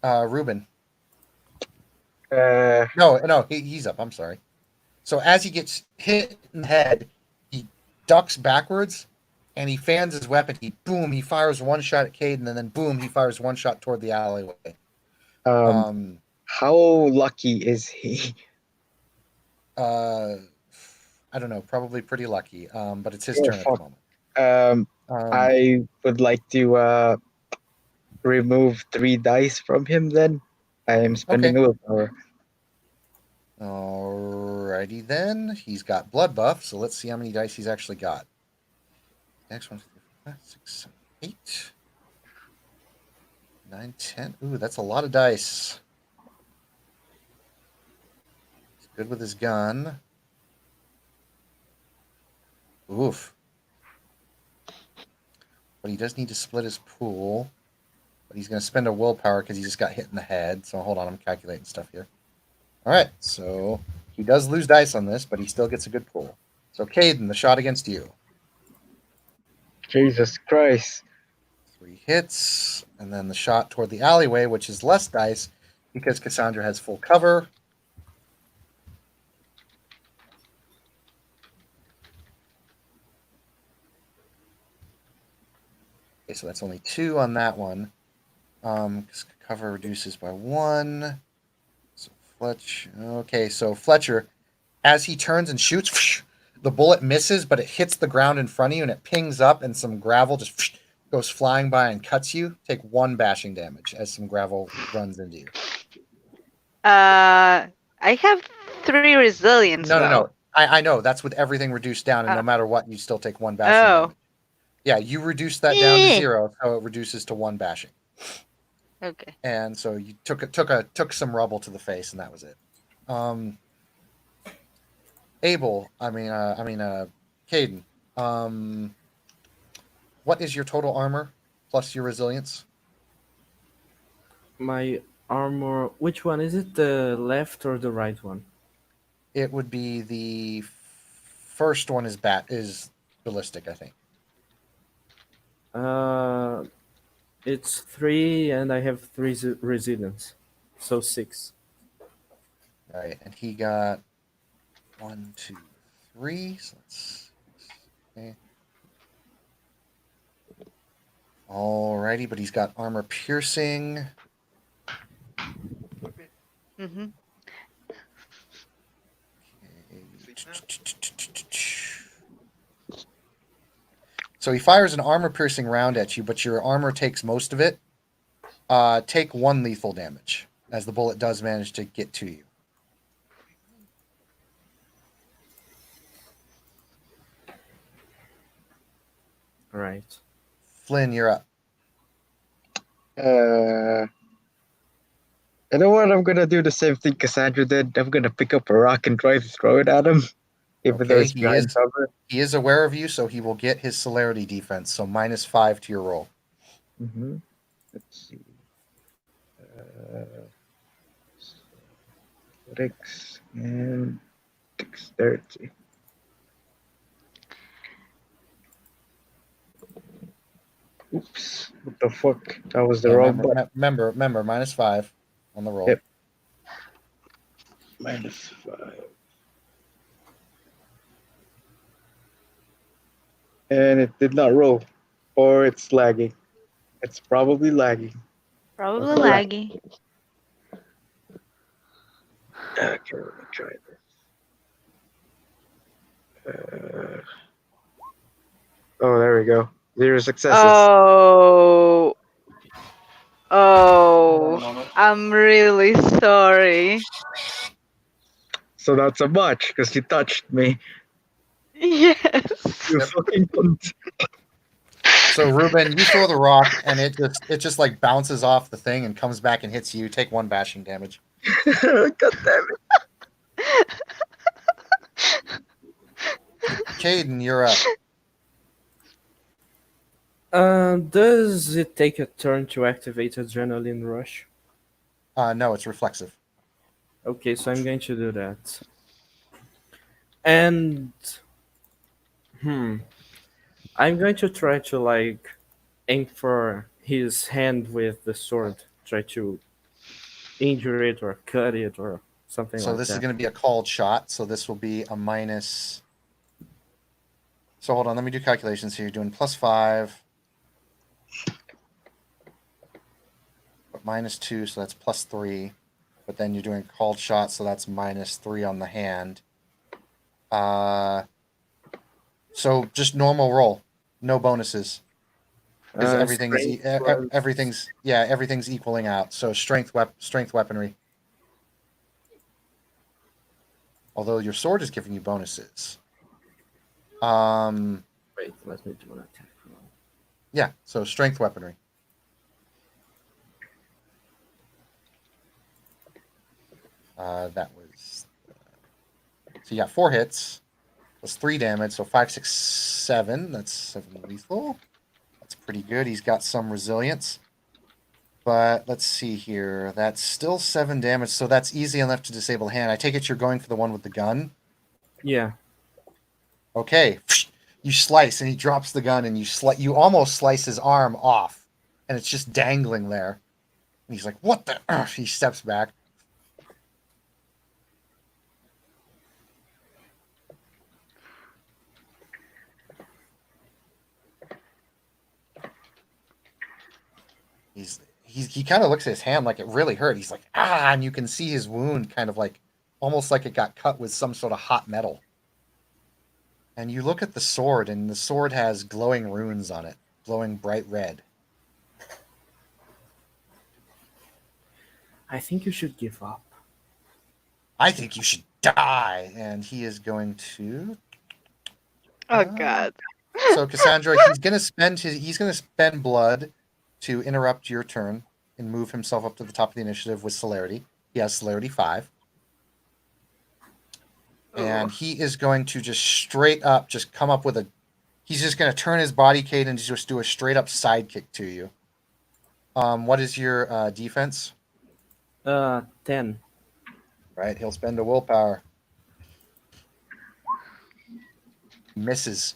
Ruben. Uh, No, he's up. I'm sorry. So as he gets hit in the head, he ducks backwards, and he fans his weapon. He fires one shot at Caden, and then boom, he fires one shot toward the alleyway. how lucky is he? I don't know, probably pretty lucky. But it's his Yeah, turn at the fuck. moment. I would like to remove 3 dice from him. Then I am spending willpower. Alrighty then. He's got blood buff, so let's see how many dice he's actually got. Next 1, 2, 3, 4, 5, 6, 7, 8, 9, 10. Ooh, that's a lot of dice. He's good with his gun. Oof. But he does need to split his pool. But he's going to spend a willpower because he just got hit in the head. So hold on, I'm calculating stuff here. All right, so he does lose dice on this, but he still gets a good pool. So Caden, the shot against you. Jesus Christ. 3 hits, and then the shot toward the alleyway, which is less dice because Cassandra has full cover. Okay, so that's only 2 on that one. Cover reduces by 1. So Fletch. Okay, so Fletcher, as he turns and shoots, the bullet misses, but it hits the ground in front of you and it pings up, and some gravel just goes flying by and cuts you. Take 1 bashing damage as some gravel runs into you. I have 3 resilience. No. I know that's with everything reduced down, and no matter what, you still take 1 bashing damage. Yeah, you reduce that down to 0, so it reduces to 1 bashing. Okay. And so you took some rubble to the face, and that was it. Abel, Caden. What is your total armor plus your resilience? My armor. Which one is it? The left or the right one? It would be the first one is ballistic, I think. It's 3, and I have 3 resilience, so 6. All right, and he got 1, 2, 3. So let's okay. Alrighty, but he's got armor piercing. Mm-hmm. So he fires an armor-piercing round at you, but your armor takes most of it. Take 1 lethal damage, as the bullet does manage to get to you. Right. Flynn, you're up. Uh, you know what? I'm gonna do the same thing Cassandra did. I'm gonna pick up a rock and try to throw it at him, even though Okay, it's behind cover. he is aware of you, so he will get his celerity defense, so -5 to your roll. Mm-hmm. Let's see. Athletics and dexterity. Oops! What the fuck? That was the Yeah, wrong button. remember, -5 on the roll. Yep. -5. And it did not roll. Or it's lagging. It's probably lagging. Probably Okay. laggy. Okay, let me try this. Oh, there we go. 0 successes. Oh, Hold on a oh, moment. I'm really sorry. So that's a botch because you touched me. Yes. You Yep. fucking cunt. So Ruben, you throw the rock, and it just like bounces off the thing and comes back and hits you. Take 1 bashing damage. God damn it. Caden, you're up. Does it take a turn to activate Adrenaline Rush? No, it's reflexive. Okay, so I'm going to do that. And I'm going to try to like aim for his hand with the sword, try to injure it or cut it or something So like this is that. going to be a called shot. So this will be a minus. So hold on, let me do calculations here. You're doing +5, but -2, so that's +3. But then you're doing a called shot, so that's -3 on the hand. So just normal roll, no bonuses, because Strength plus- everything's equaling out. So strength weaponry. Although your sword is giving you bonuses. Wait, let me do an attack roll. Yeah, so strength weaponry. That was. So you got 4 hits. That's 3 damage. So 5, 6, 7. That's 7 lethal. That's pretty good. He's got some resilience. But let's see here. That's still 7 damage. So that's easy enough to disable the hand. I take it you're going for the one with the gun. Yeah. Okay. You slice, and he drops the gun, and you almost slice his arm off, and it's just dangling there. And he's like, "What the?" He steps back. He kind of looks at his hand like it really hurt. He's like, "Ah!" And you can see his wound kind of like almost like it got cut with some sort of hot metal. And you look at the sword, and the sword has glowing runes on it, glowing bright red. I think you should give up. I think you should die. And he is going to. Oh God. So Cassandra, he's gonna spend blood to interrupt your turn and move himself up to the top of the initiative with celerity. He has celerity 5. And he is going to just straight up just come up with a. He's just going to turn his body, Cade, and just do a straight up sidekick to you. What is your defense? 10. Right, he'll spend a willpower. Misses.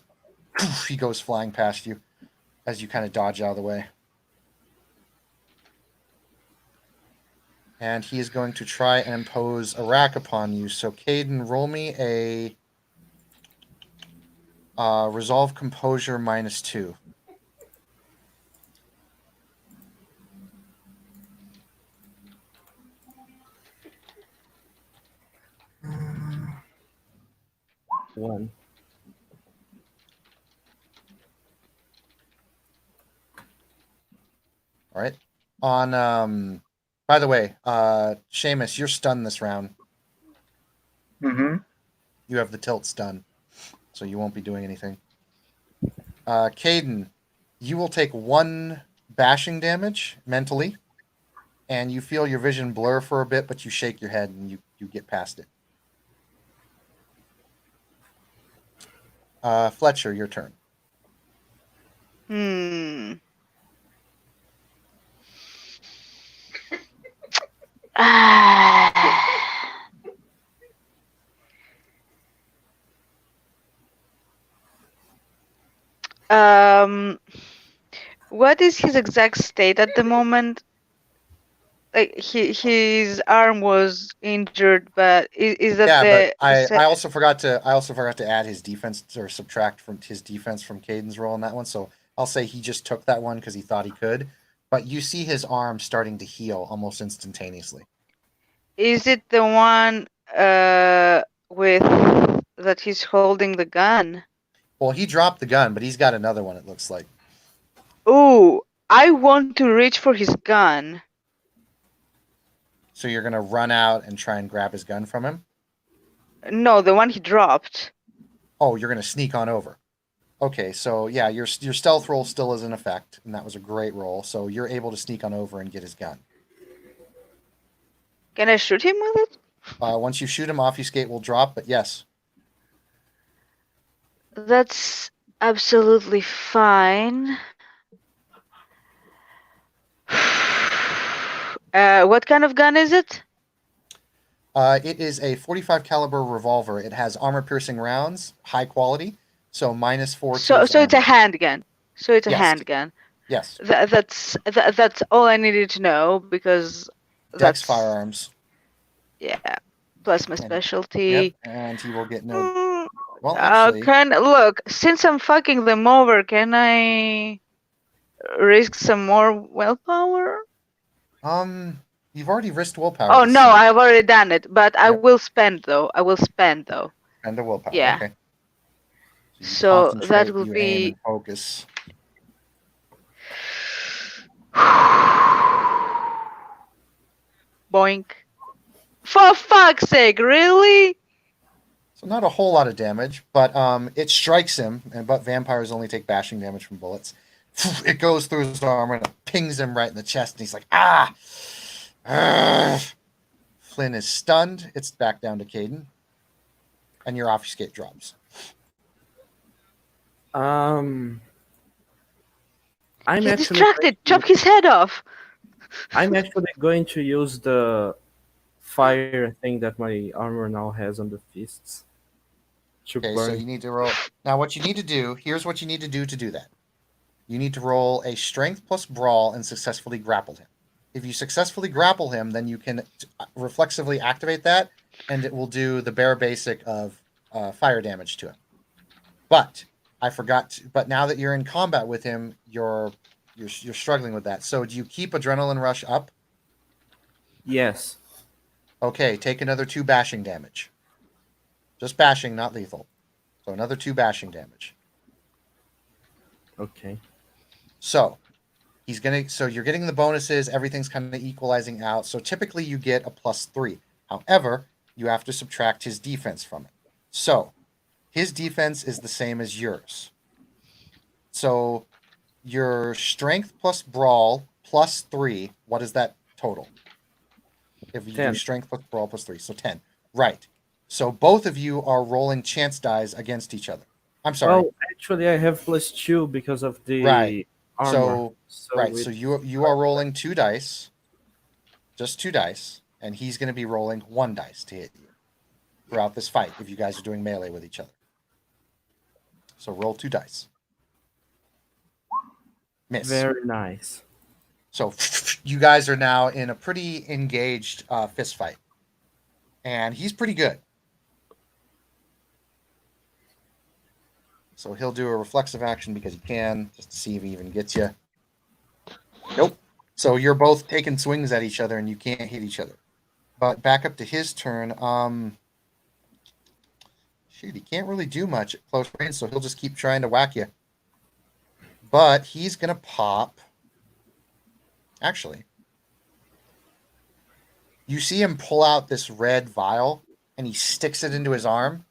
Poof, he goes flying past you as you kind of dodge out of the way. And he is going to try and impose a rack upon you. So, Caden, roll me a resolve composure -2. One. All right. On by the way, Seamus, you're stunned this round. Mm-hmm. You have the tilt stun, so you won't be doing anything. Caden, you will take 1 bashing damage mentally, and you feel your vision blur for a bit, but you shake your head and you get past it. Fletcher, your turn. Hmm. Ah. Um, what is his exact state at the moment? Like his arm was injured, but is that Yeah, but the I also forgot to add his defense or subtract from his defense from Caden's roll in that one. So I'll say he just took that one because he thought he could. But you see his arm starting to heal almost instantaneously. is it the one with that he's holding the gun? Well, he dropped the gun, but he's got another one. It looks like. Oh, I want to reach for his gun. So you're gonna run out and try and grab his gun from him. No, the one he dropped. Oh, you're gonna sneak on over. Okay, so yeah, your stealth roll still is in effect, and that was a great roll. So you're able to sneak on over and get his gun. Can I shoot him with it? Once you shoot him, obfuscate will drop. But yes, That's absolutely fine. What kind of gun is it? it is a 45 caliber revolver. It has armor-piercing rounds, high quality. So -4. So it's a handgun. So it's a Yes. handgun. Yes. That's all I needed to know because Dex that's firearms. Yeah. Plus my And- specialty. Yep, and he will get no. Mm, Well, actually, look, since I'm fucking them over, can I risk some more willpower? you've already risked willpower. Oh this no, season. I've already done it, but I Yep. will spend though. I will spend though. And a willpower. Yeah. Okay. you So concentrate, that will you aim be and focus. boink. For fuck's sake, really? So not a whole lot of damage, but it strikes him, but vampires only take bashing damage from bullets. It goes through his armor and it pings him right in the chest, and he's like, ah! Argh. Flynn is stunned. It's back down to Caden. And your obfuscate drops. I'm He's actually distracted. Chop his head off. I'm actually going to use the fire thing that my armor now has on the fists. To Okay, so burn. you need to roll. Now, what you need to do, here's what you need to do that. You need to roll a strength plus brawl and successfully grapple him. If you successfully grapple him, then you can reflexively activate that, and it will do the bare basic of fire damage to him. But I forgot. But now that you're in combat with him, you're struggling with that. So do you keep adrenaline rush up? Yes. Okay, take another 2 bashing damage. Just bashing, not lethal. So another 2 bashing damage. Okay. So you're getting the bonuses, everything's kind of equalizing out. So typically you get a +3. However, you have to subtract his defense from it. So his defense is the same as yours. So your strength plus brawl +3, what is that total? If you 10. do strength plus brawl +3, so 10. Right. So both of you are rolling chance dies against each other. I'm sorry. Well, actually, I have +2 because of the Right. armor. So you are rolling 2 dice, just 2 dice, and he's going to be rolling 1 dice to hit you throughout this fight if you guys are doing melee with each other. So roll 2 dice. Miss. Very nice. So you guys are now in a pretty engaged fist fight, and he's pretty good. So he'll do a reflexive action because he can, just to see if he even gets you. Nope. So you're both taking swings at each other and you can't hit each other. But back up to his turn. Shoot, he can't really do much at close range, so he'll just keep trying to whack you. But he's gonna pop Actually, you see him pull out this red vial and he sticks it into his arm.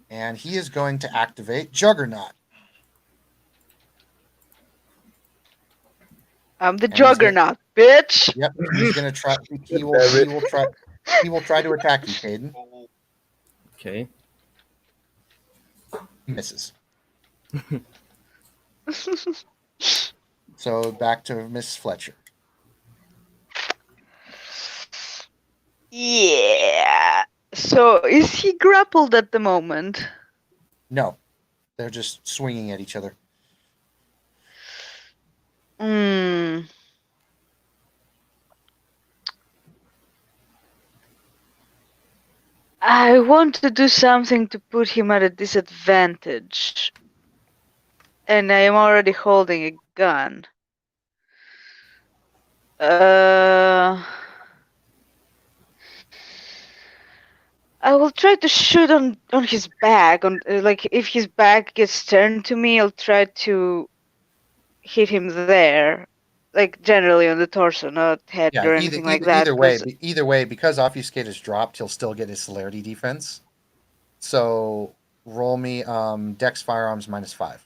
And he is going to activate Juggernaut. I'm the And he's gonna- juggernaut, bitch. Yep, he's gonna try. He will. Damn it. He will try. He will try to attack you, Caden. Okay. He misses. So back to Miss Fletcher. Yeah. So is he grappled at the moment? No, they're just swinging at each other. Hmm. I want to do something to put him at a disadvantage. And I am already holding a gun. I will try to shoot on his back. On like if his back gets turned to me, I'll try to hit him there, like generally on the torso, not head Yeah, or either anything like either, that. either way, because Obfuscate is dropped, he'll still get his celerity defense. So roll me Dex Firearms -5.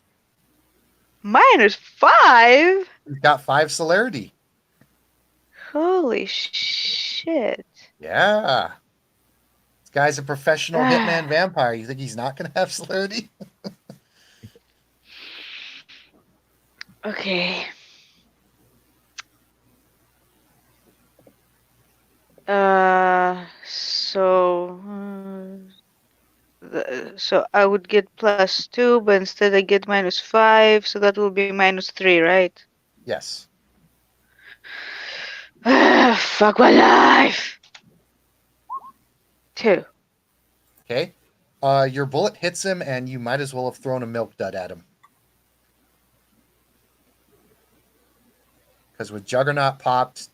-5. He's got 5 celerity. Holy shit! Yeah. This guy's a professional hitman vampire. You think he's not gonna have celerity? Okay. So I would get +2, but instead I get -5, so that will be -3, right? Yes. Fuck my life. 2. Okay. Your bullet hits him, and you might as well have thrown a milk dud at him. Because with Juggernaut popped,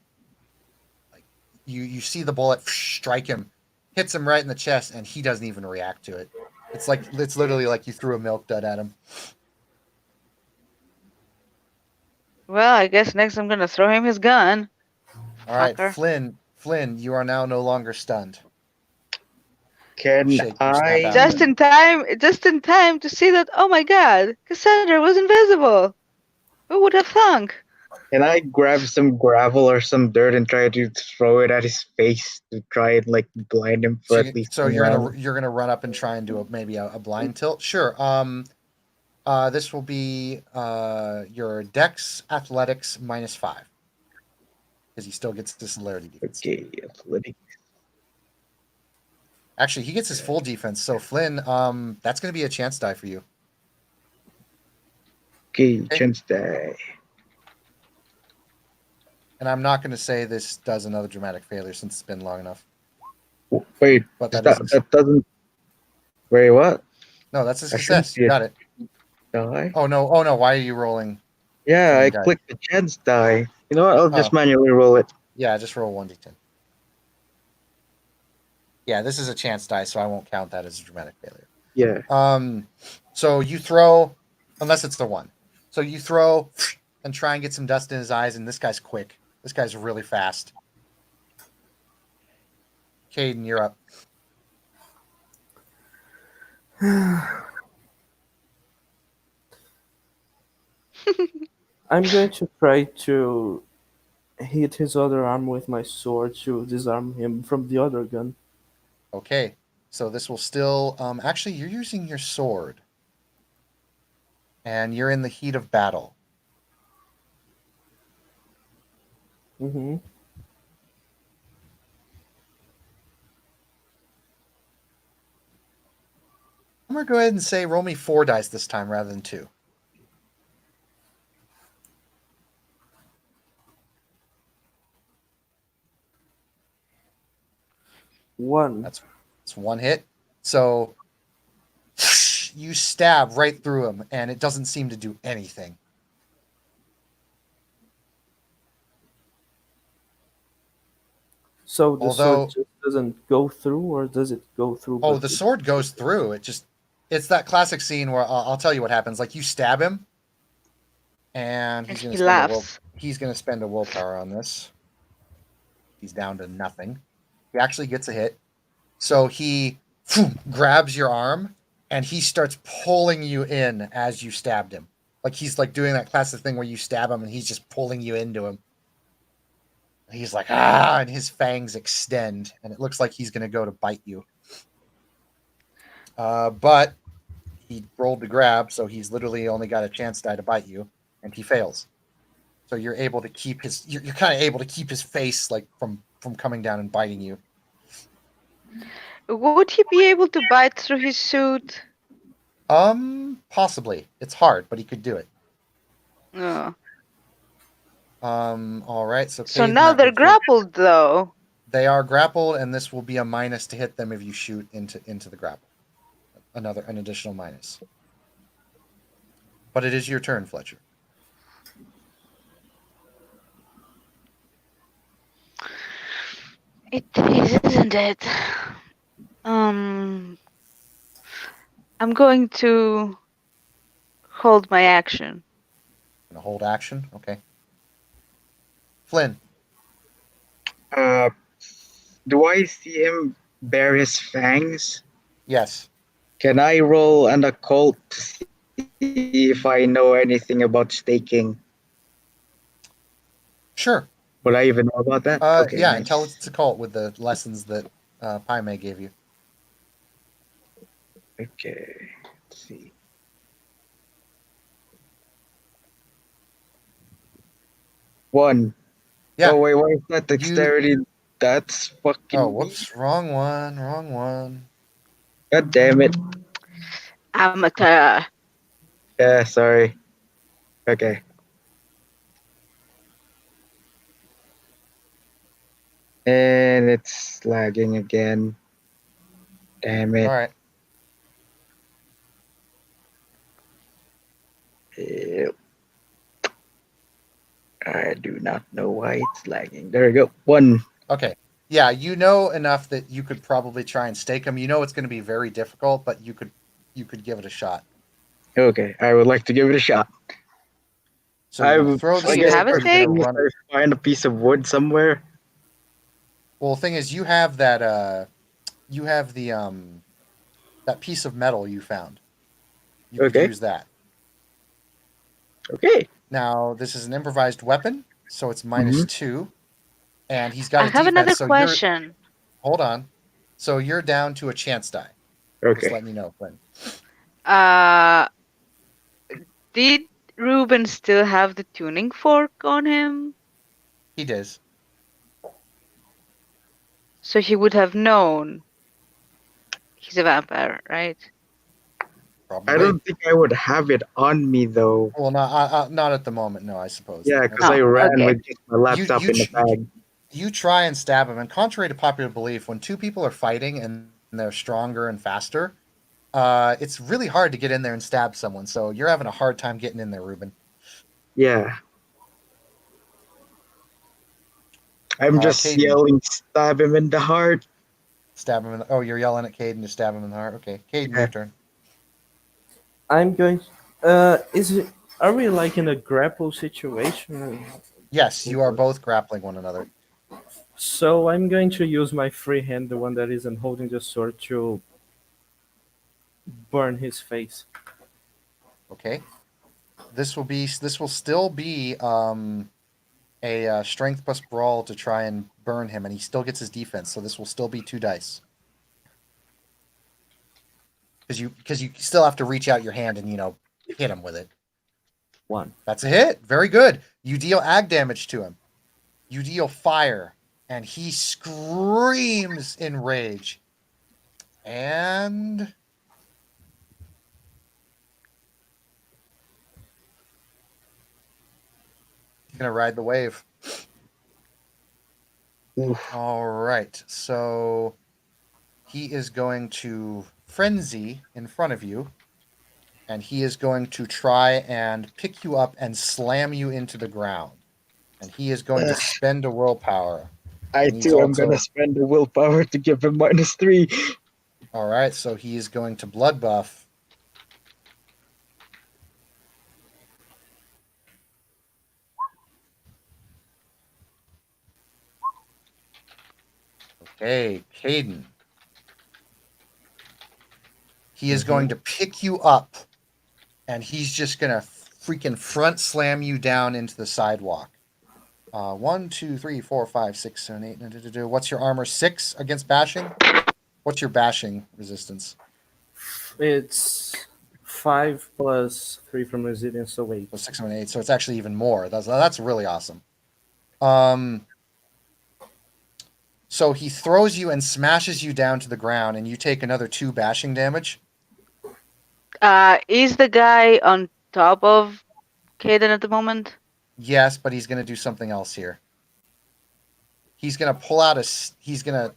like you see the bullet strike him, hits him right in the chest, and he doesn't even react to it. It's literally like you threw a milk dud at him. Well, I guess next I'm gonna throw him his gun. All right, Fucker. Flynn, you are now no longer stunned. Can Shake your snap I? out. Just in time to see that. Oh my God, Cassandra was invisible. Who would have thunk? Can I grab some gravel or some dirt and try to throw it at his face to try and like blind him for at least? So one round? you're gonna run up and try and do maybe a blind tilt. Sure. This will be your Dex Athletics -5 because he still gets this celerity defense. Okay, athletic. Actually, he gets his full defense. So Flynn, that's gonna be a chance die for you. Okay, chance die. And I'm not gonna say this does another dramatic failure since it's been long enough. Wait, But that, that is that doesn't. Wait, what? no, that's a I shouldn't success. see You it. got it. Die? Oh no! Why are you rolling? Yeah, Can I you die? clicked the chance die. You know what? I'll just Oh. manually roll it. Yeah, just roll 1d10. Yeah, this is a chance die, so I won't count that as a dramatic failure. Yeah. So you throw, unless it's the 1. So you throw and try and get some dust in his eyes, and this guy's quick. This guy's really fast. Caden, you're up. I'm going to try to hit his other arm with my sword to disarm him from the other gun. Okay, so this will still, actually, you're using your sword. And you're in the heat of battle. Mm-hmm. I'm going to go ahead and say roll me 4 dice this time rather than 2. One. It's 1 hit. So you stab right through him, and it doesn't seem to do anything. So the Although- sword just doesn't go through, or does it go through? Oh, but the it- sword goes through. It's that classic scene where I'll tell you what happens. Like you stab him, and And he's going he to spend a will. laughs. he's going to spend a willpower on this. He's down to nothing. He actually gets a hit. So he grabs your arm and he starts pulling you in as you stabbed him. Like he's like doing that classic thing where you stab him and he's just pulling you into him. He's like, and his fangs extend, and it looks like he's going to go to bite you. But he rolled to grab, so he's literally only got a chance die to bite you, and he fails. So you're able to keep his. You're kind of able to keep his face like from coming down and biting you. Would he be able to bite through his suit? Possibly. It's hard, but he could do it. No. All right. So So Caden, now that they're would be- grappled, though. They are grappled, and this will be a minus to hit them if you shoot into the grapple. An additional minus. But it is your turn, Fletcher. It is, isn't it? I'm going to hold my action. Gonna hold action. Okay. Flynn. Do I see him bare his fangs? Yes. Can I roll an occult to see if I know anything about staking? Sure. Would I even know about that? Yeah, nice. intelligence occult with the lessons that Paime gave you. Okay, let's see. One. Yeah. Oh wait, why is that dexterity? That's fucking. Oh, whoops. Wrong one. Wrong one. God damn it. Amateur. Yeah, sorry. Okay. And it's lagging again. Damn it. All right. Ew. I do not know why it's lagging. There we go. One. Okay. Yeah, you know enough that you could probably try and stake him. You know it's going to be very difficult, but you could give it a shot. Okay, I would like to give it a shot. So I you would- throw Do the you stake, have a or you're gonna stake? run- I find a piece of wood somewhere. Well, the thing is, you have that. You have the that piece of metal you found. You could Okay. use that. Okay. Now this is an improvised weapon, so it's -2, and he's got. I a have defense, another so question. Hold on. So you're down to a chance die. Just Okay. let me know, Flynn. Did Ruben still have the tuning fork on him? He does. So he would have known he's a vampire, right? Probably. I don't think I would have it on me though. Well, not at the moment. No, I suppose. Yeah, because Oh, I ran okay. with just my laptop You in the ch- bag. You try and stab him, and contrary to popular belief, when two people are fighting and they're stronger and faster, it's really hard to get in there and stab someone. So you're having a hard time getting in there, Ruben. Yeah. I'm just Caden. yelling, stab him in the heart. Stab him. You're yelling at Caden to stab him in the heart. Okay, Caden, Yeah. your turn. I'm going. Is it? Are we like in a grapple situation? Yes, you are both grappling one another. So I'm going to use my free hand, the one that isn't holding the sword, to burn his face. Okay. This will still be a strength plus brawl to try and burn him, and he still gets his defense. So this will still be 2 dice. Because you still have to reach out your hand and hit him with it. 1. That's a hit. Very good. You deal ag damage to him. You deal fire, and he screams in rage. And he's gonna ride the wave. Oof. All right. So he is going to frenzy in front of you, and he is going to try and pick you up and slam you into the ground. And he is going to spend a willpower. I And he's too am also- gonna spend the willpower to give him -3. All right, so he is going to blood buff. Okay, Caden. He is Mhm. going to pick you up, and he's just gonna freaking front slam you down into the sidewalk. 1, 2, 3, 4, 5, 6, 7, 8. What's your armor? 6 against bashing? What's your bashing resistance? It's 5 plus 3 from resilience, so 8. So 6, 7, 8. So it's actually even more. That's really awesome. So he throws you and smashes you down to the ground, and you take another 2 bashing damage. Is the guy on top of Kaden at the moment? Yes, but he's going to do something else here. He's going to pull out he's going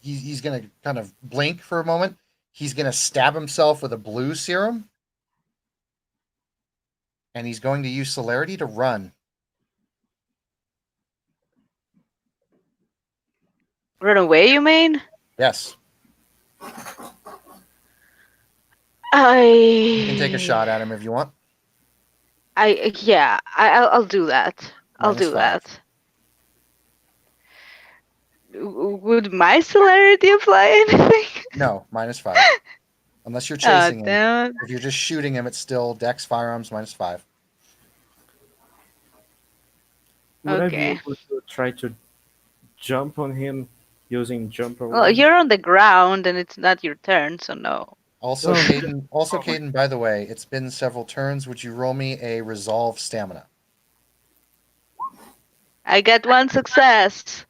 to kind of blink for a moment. He's going to stab himself with a blue serum, and he's going to use celerity to run. Run away, you mean? Yes, I. you can take a shot at him if you want. I'll do that. I'll Minus do 5. that. Would my celerity apply anything? No, minus 5. Unless you're chasing him. Damn it. If you're just shooting him, it's still Dex, firearms, minus 5. Would I be Okay. able to try to jump on him using jump Well, away? you're on the ground and it's not your turn, so no. Also, Oh. Caden, by the way, it's been several turns. Would you roll me a resolve stamina? I get 1 success.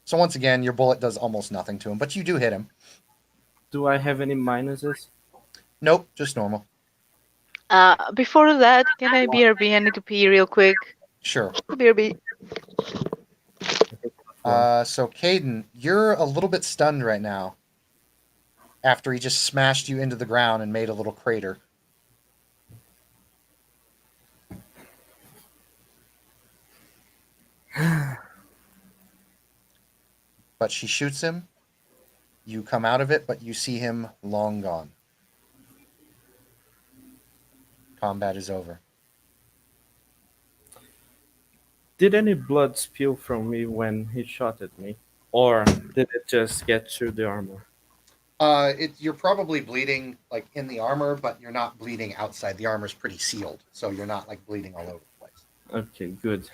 So once again, your bullet does almost nothing to him, but you do hit him. Do I have any minuses? Nope, just normal. Before that, can I BRB? I need to pee real quick. Sure. BRB. So Caden, you're a little bit stunned right now after he just smashed you into the ground and made a little crater. But she shoots him. You come out of it, but you see him long gone. Combat is over. Did any blood spill from me when he shot at me? Or did it just get through the armor? You're probably bleeding like in the armor, but you're not bleeding outside. The armor's pretty sealed, so you're not like bleeding all over the place. Okay, good.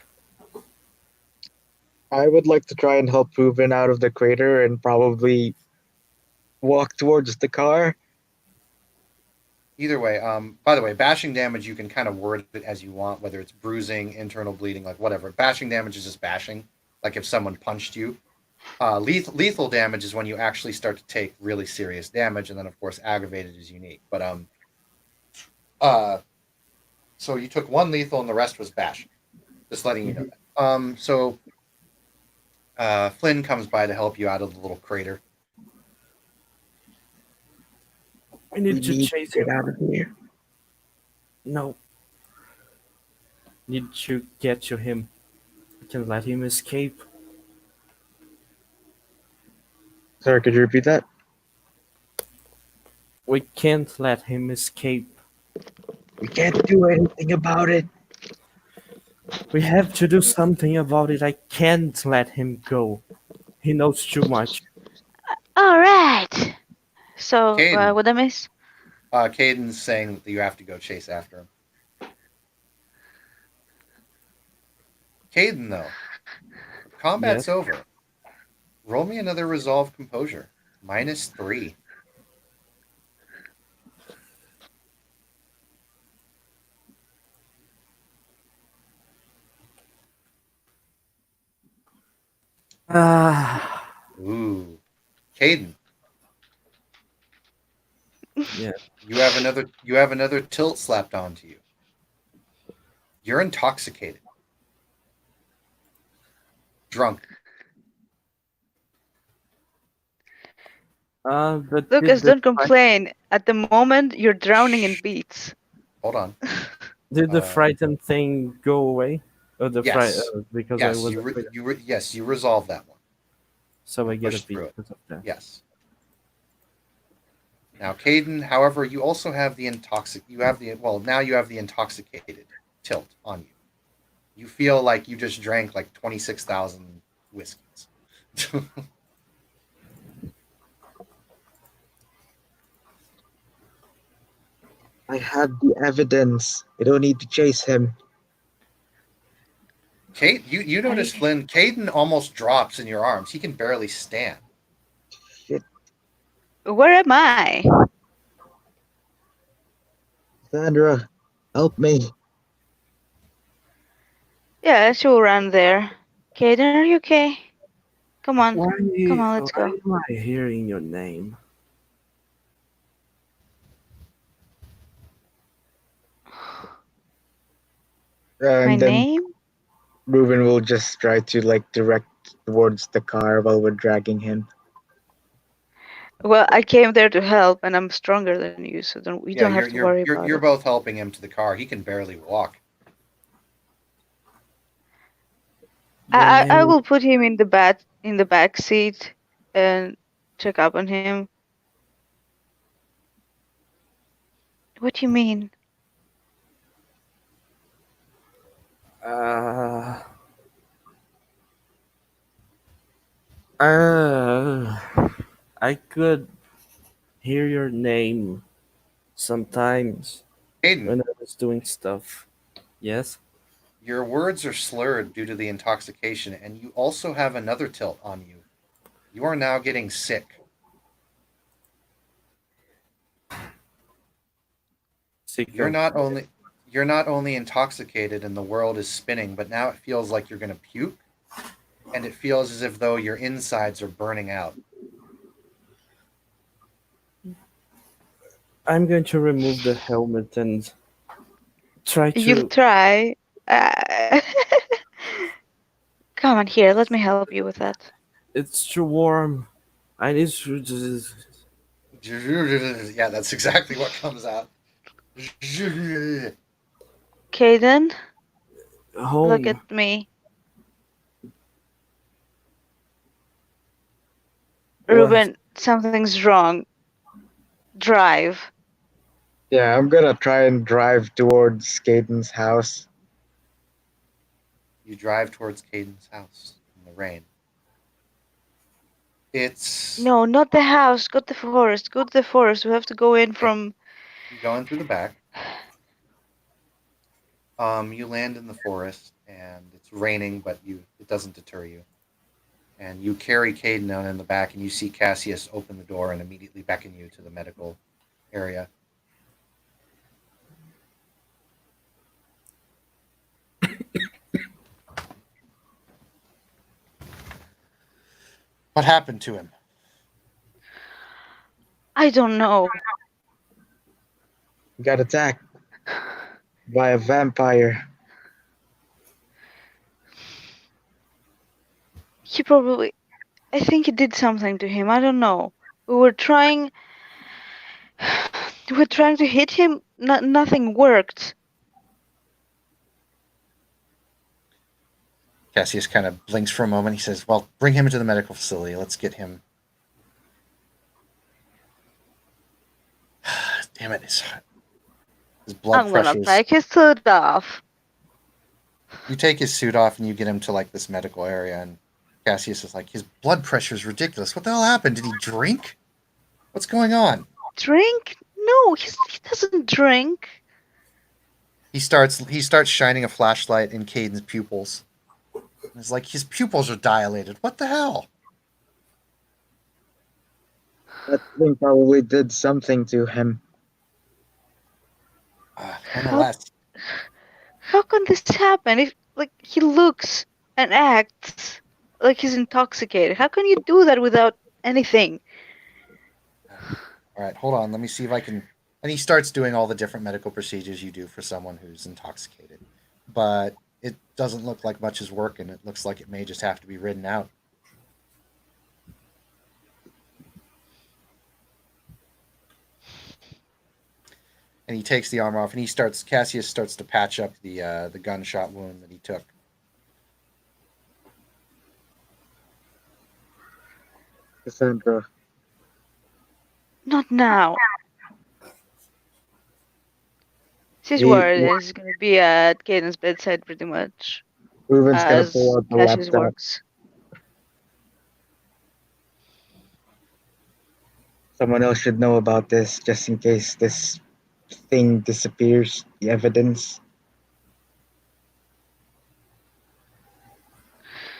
I would like to try and help Proven out of the crater and probably walk towards the car. Either way, by the way, bashing damage you can kind of word it as you want, whether it's bruising, internal bleeding, like whatever. Bashing damage is just bashing, like if someone punched you. Lethal damage is when you actually start to take really serious damage, and then of course aggravated is unique. But so you took 1 lethal and the rest was bashing. Just letting you know that. So Flynn comes by to help you out of the little crater. I need to chase get him. out of here. No. Need to get to him. I can let him escape. Sorry, could you repeat that? We can't let him escape. We can't do anything about it. We have to do something about it. I can't let him go. He knows too much. Alright. So, Caden. what I miss? Caden's saying that you have to go chase after him. Caden, though, combat's over. Roll me another resolve composure. Minus 3. Ooh. Caden. Yeah. You have another tilt slapped onto you. You're intoxicated. Drunk. But Lucas, don't complain. At the moment, you're drowning in beats. Hold on. Did the frightened thing go away? Or the Yes. because Yes, I was you resolve that one. so I get a pushed beat through it. because of that. Yes. Now, Caden, however, you also have the now you have the intoxicated tilt on you. You feel like you just drank like 26,000 whiskeys. I have the evidence. I don't need to chase him. Kate, you notice, Flynn, Caden almost drops in your arms. He can barely stand. Shit, Where am I? Sandra, help me. Yeah, she'll run there. Kaden, are you okay? Come on. Come on, let's Why go. am I hearing your name? My And then name? Ruben will just try to like direct towards the car while we're dragging him. Well, I came there to help, and I'm stronger than you, so we Yeah, don't have to worry about you're it. both helping him to the car. He can barely walk. Your I name. will put him in the back seat and check up on him. What do you mean? Uh, uh, I could hear your name sometimes Caden, when I was doing stuff. Yes? your words are slurred due to the intoxication, and you also have another tilt on you. You are now getting sick. Sick You're of. not only you're not only intoxicated and the world is spinning, but now it feels like you're going to puke, and it feels as if though your insides are burning out. I'm going to remove the helmet and try You'll to. try. Uh, Come on here, let me help you with that. It's too warm. I need to just. Yeah, that's exactly what comes out. Kaden, look Home. at me. What? Ruben, something's wrong. Drive. Yeah, I'm gonna try and drive towards Skaden's house. You drive towards Caden's house in the rain. It's No, not the house. Go to the forest. Go to the forest. We have to go in okay. from. You go in through the back. You land in the forest, and it's raining, but it doesn't deter you. And you carry Caden down in the back, and you see Cassius open the door and immediately beckon you to the medical area. What happened to him? I don't know. Got attacked by a vampire. He probably. I think he did something to him. I don't know. We were trying. We were trying to hit him. Nothing worked. Cassius kind of blinks for a moment. He says, "Well, bring him into the medical facility. Let's get him." Damn it! His blood I'm gonna pressure's. take his suit off. You take his suit off and you get him to like this medical area, and Cassius is like, his blood pressure's ridiculous. What the hell happened? Did he drink? What's going on? Drink? No, he doesn't drink. He starts shining a flashlight in Caden's pupils. It's like his pupils are dilated. What the hell? That thing probably did something to him. How Nonetheless, how can this happen? If like he looks and acts like he's intoxicated. How can you do that without anything? all right, hold on. Let me see if I can. And he starts doing all the different medical procedures you do for someone who's intoxicated. But it doesn't look like much is working. It looks like it may just have to be ridden out. And he takes the armor off, and Cassius starts to patch up the gunshot wound that he took. Cassandra, Not now. She's he, worried and she's gonna be at Caden's bedside pretty much Ruben's gonna pull as out the Cassius laptop. works. Someone else should know about this just in case this thing disappears, the evidence.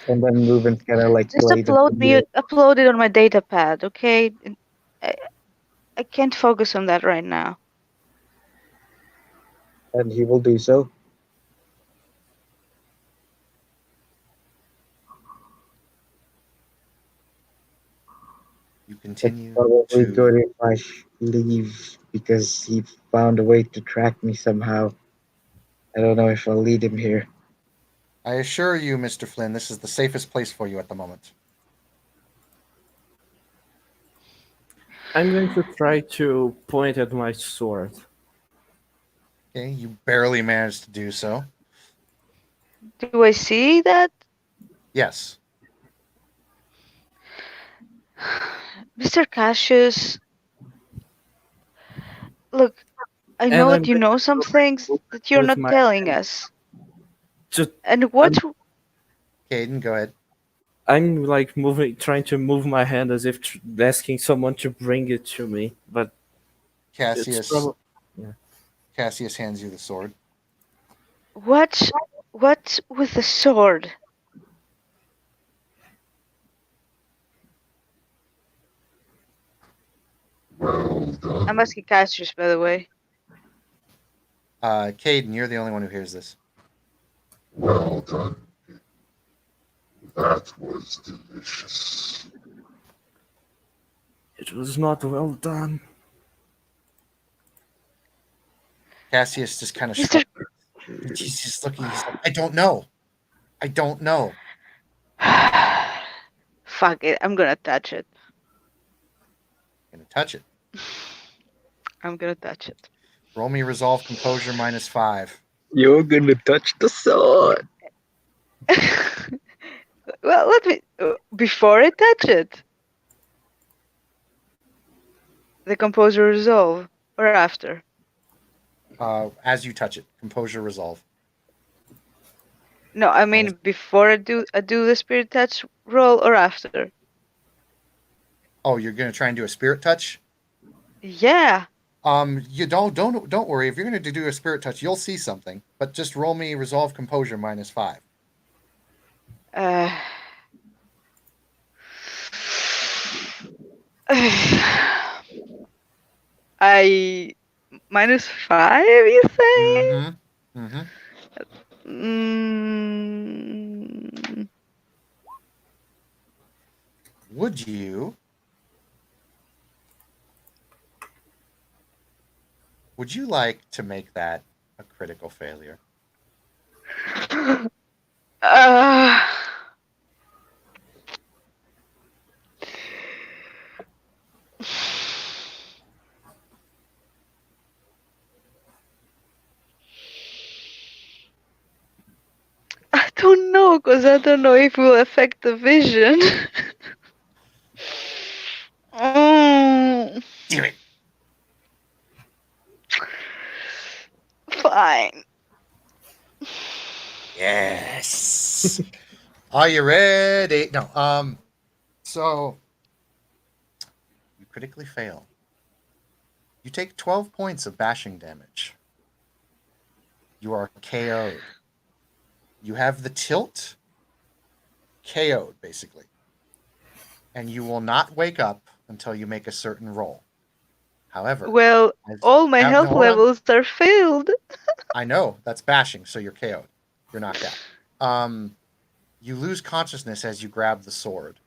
And then Ruben's gonna like Just play the video. upload it on my data pad, okay? I, I can't focus on that right now. And he will do so. You It's continue probably to. good if I leave because he found a way to track me somehow. I don't know if I'll lead him here. I assure you, Mr. Flynn, this is the safest place for you at the moment. I'm going to try to point at my sword. Okay, you barely managed to do so. Do I see that? Yes. Mr. Cassius, look, I And know I'm that you going know to some do my things book that you're with not my telling hand. us. Just And what? Caden, go ahead. I'm like moving, trying to move my hand as if asking someone to bring it to me, but it's Cassius probably yeah. Cassius hands you the sword. What? What with the sword? I'm asking Cassius, by the way. Caden, you're the only one who hears this. Well done. That was delicious. It was not well done. Cassius just kind of Mr. shrugs. He's just looking. He's like, I don't know. I don't know. Fuck it, I'm gonna touch it. I'm gonna touch it. I'm gonna touch it. Roll me resolve composure -5. You're gonna touch the sword. Well, let me. Before I touch it, the composer resolve, or after? As you touch it, composure resolve. No, I mean before I do the spirit touch roll, or after? Oh, you're gonna try and do a spirit touch. Yeah. You don't worry. If you're gonna do a spirit touch, you'll see something. But just roll me resolve composure -5. Uh, I -5. You say? Mm-hmm. Mm-hmm. Mm, Would you? Would you like to make that a critical failure? uh, I don't know, cause I don't know if it will affect the vision. Mm, Do it. fine. Yes. Are you ready? No. So you critically fail. You take 12 points of bashing damage. You are KO'd. You have the tilt KO'd, basically. And you will not wake up until you make a certain roll. However, Well, all my no, health hold on. levels are filled. I know that's bashing, so you're KO'd. You're knocked out. You lose consciousness as you grab the sword,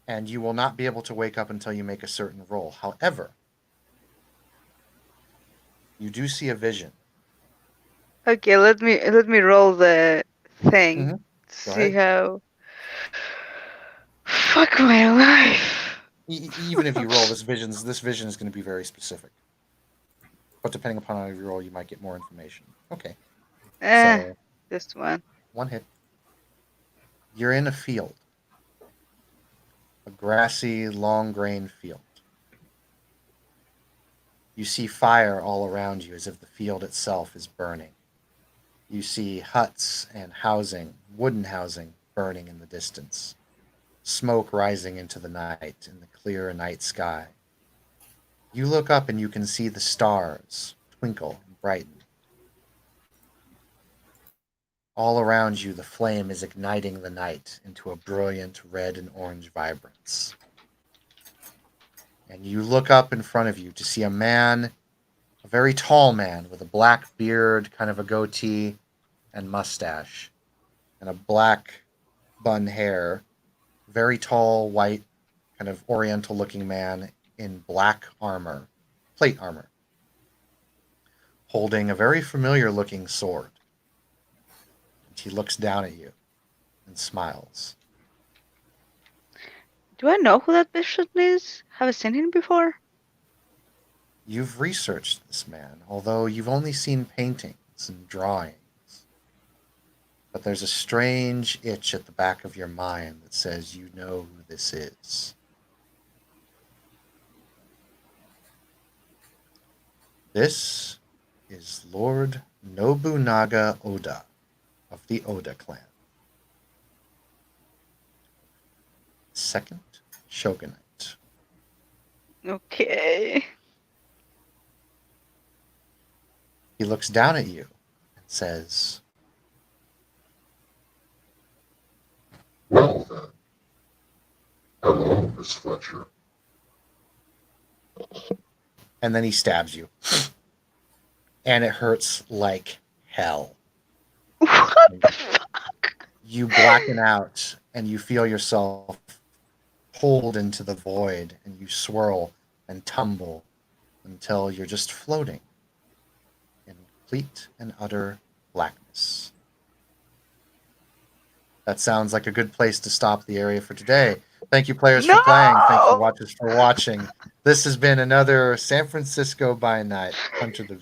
and you will not be able to wake up until you make a certain roll. However, you do see a vision. Okay, let me roll the thing. Mhm. Go See ahead. how. Fuck my life. Even if you roll this vision is going to be very specific. But depending upon how you roll, you might get more information. Okay, Eh, so this one. one hit. You're in a field, a grassy, long grain field. You see fire all around you as if the field itself is burning. You see huts and housing, wooden housing, burning in the distance. Smoke rising into the night in the clear night sky. You look up and you can see the stars twinkle and brighten. All around you, the flame is igniting the night into a brilliant red and orange vibrance. And you look up in front of you to see a man, a very tall man with a black beard, kind of a goatee and mustache, and a black bun hair. Very tall, white, kind of oriental looking man in black armor, plate armor, holding a very familiar looking sword. And he looks down at you and smiles. Do I know who that bishop is? Have I seen him before? You've researched this man, although you've only seen paintings and drawings. But there's a strange itch at the back of your mind that says you know who this is. This is Lord Nobunaga Oda of the Oda clan. Second Shogunate. Okay. He looks down at you and says, Well then. Hello, Miss Fletcher. and then he stabs you. And it hurts like hell. What the fuck? You blacken out and you feel yourself pulled into the void and you swirl and tumble until you're just floating in complete and utter blackness. That sounds like a good place to stop the area for today. Thank you, players, for playing. Thank you, No! watchers, for watching. This has been another San Francisco by Night Hunter Division.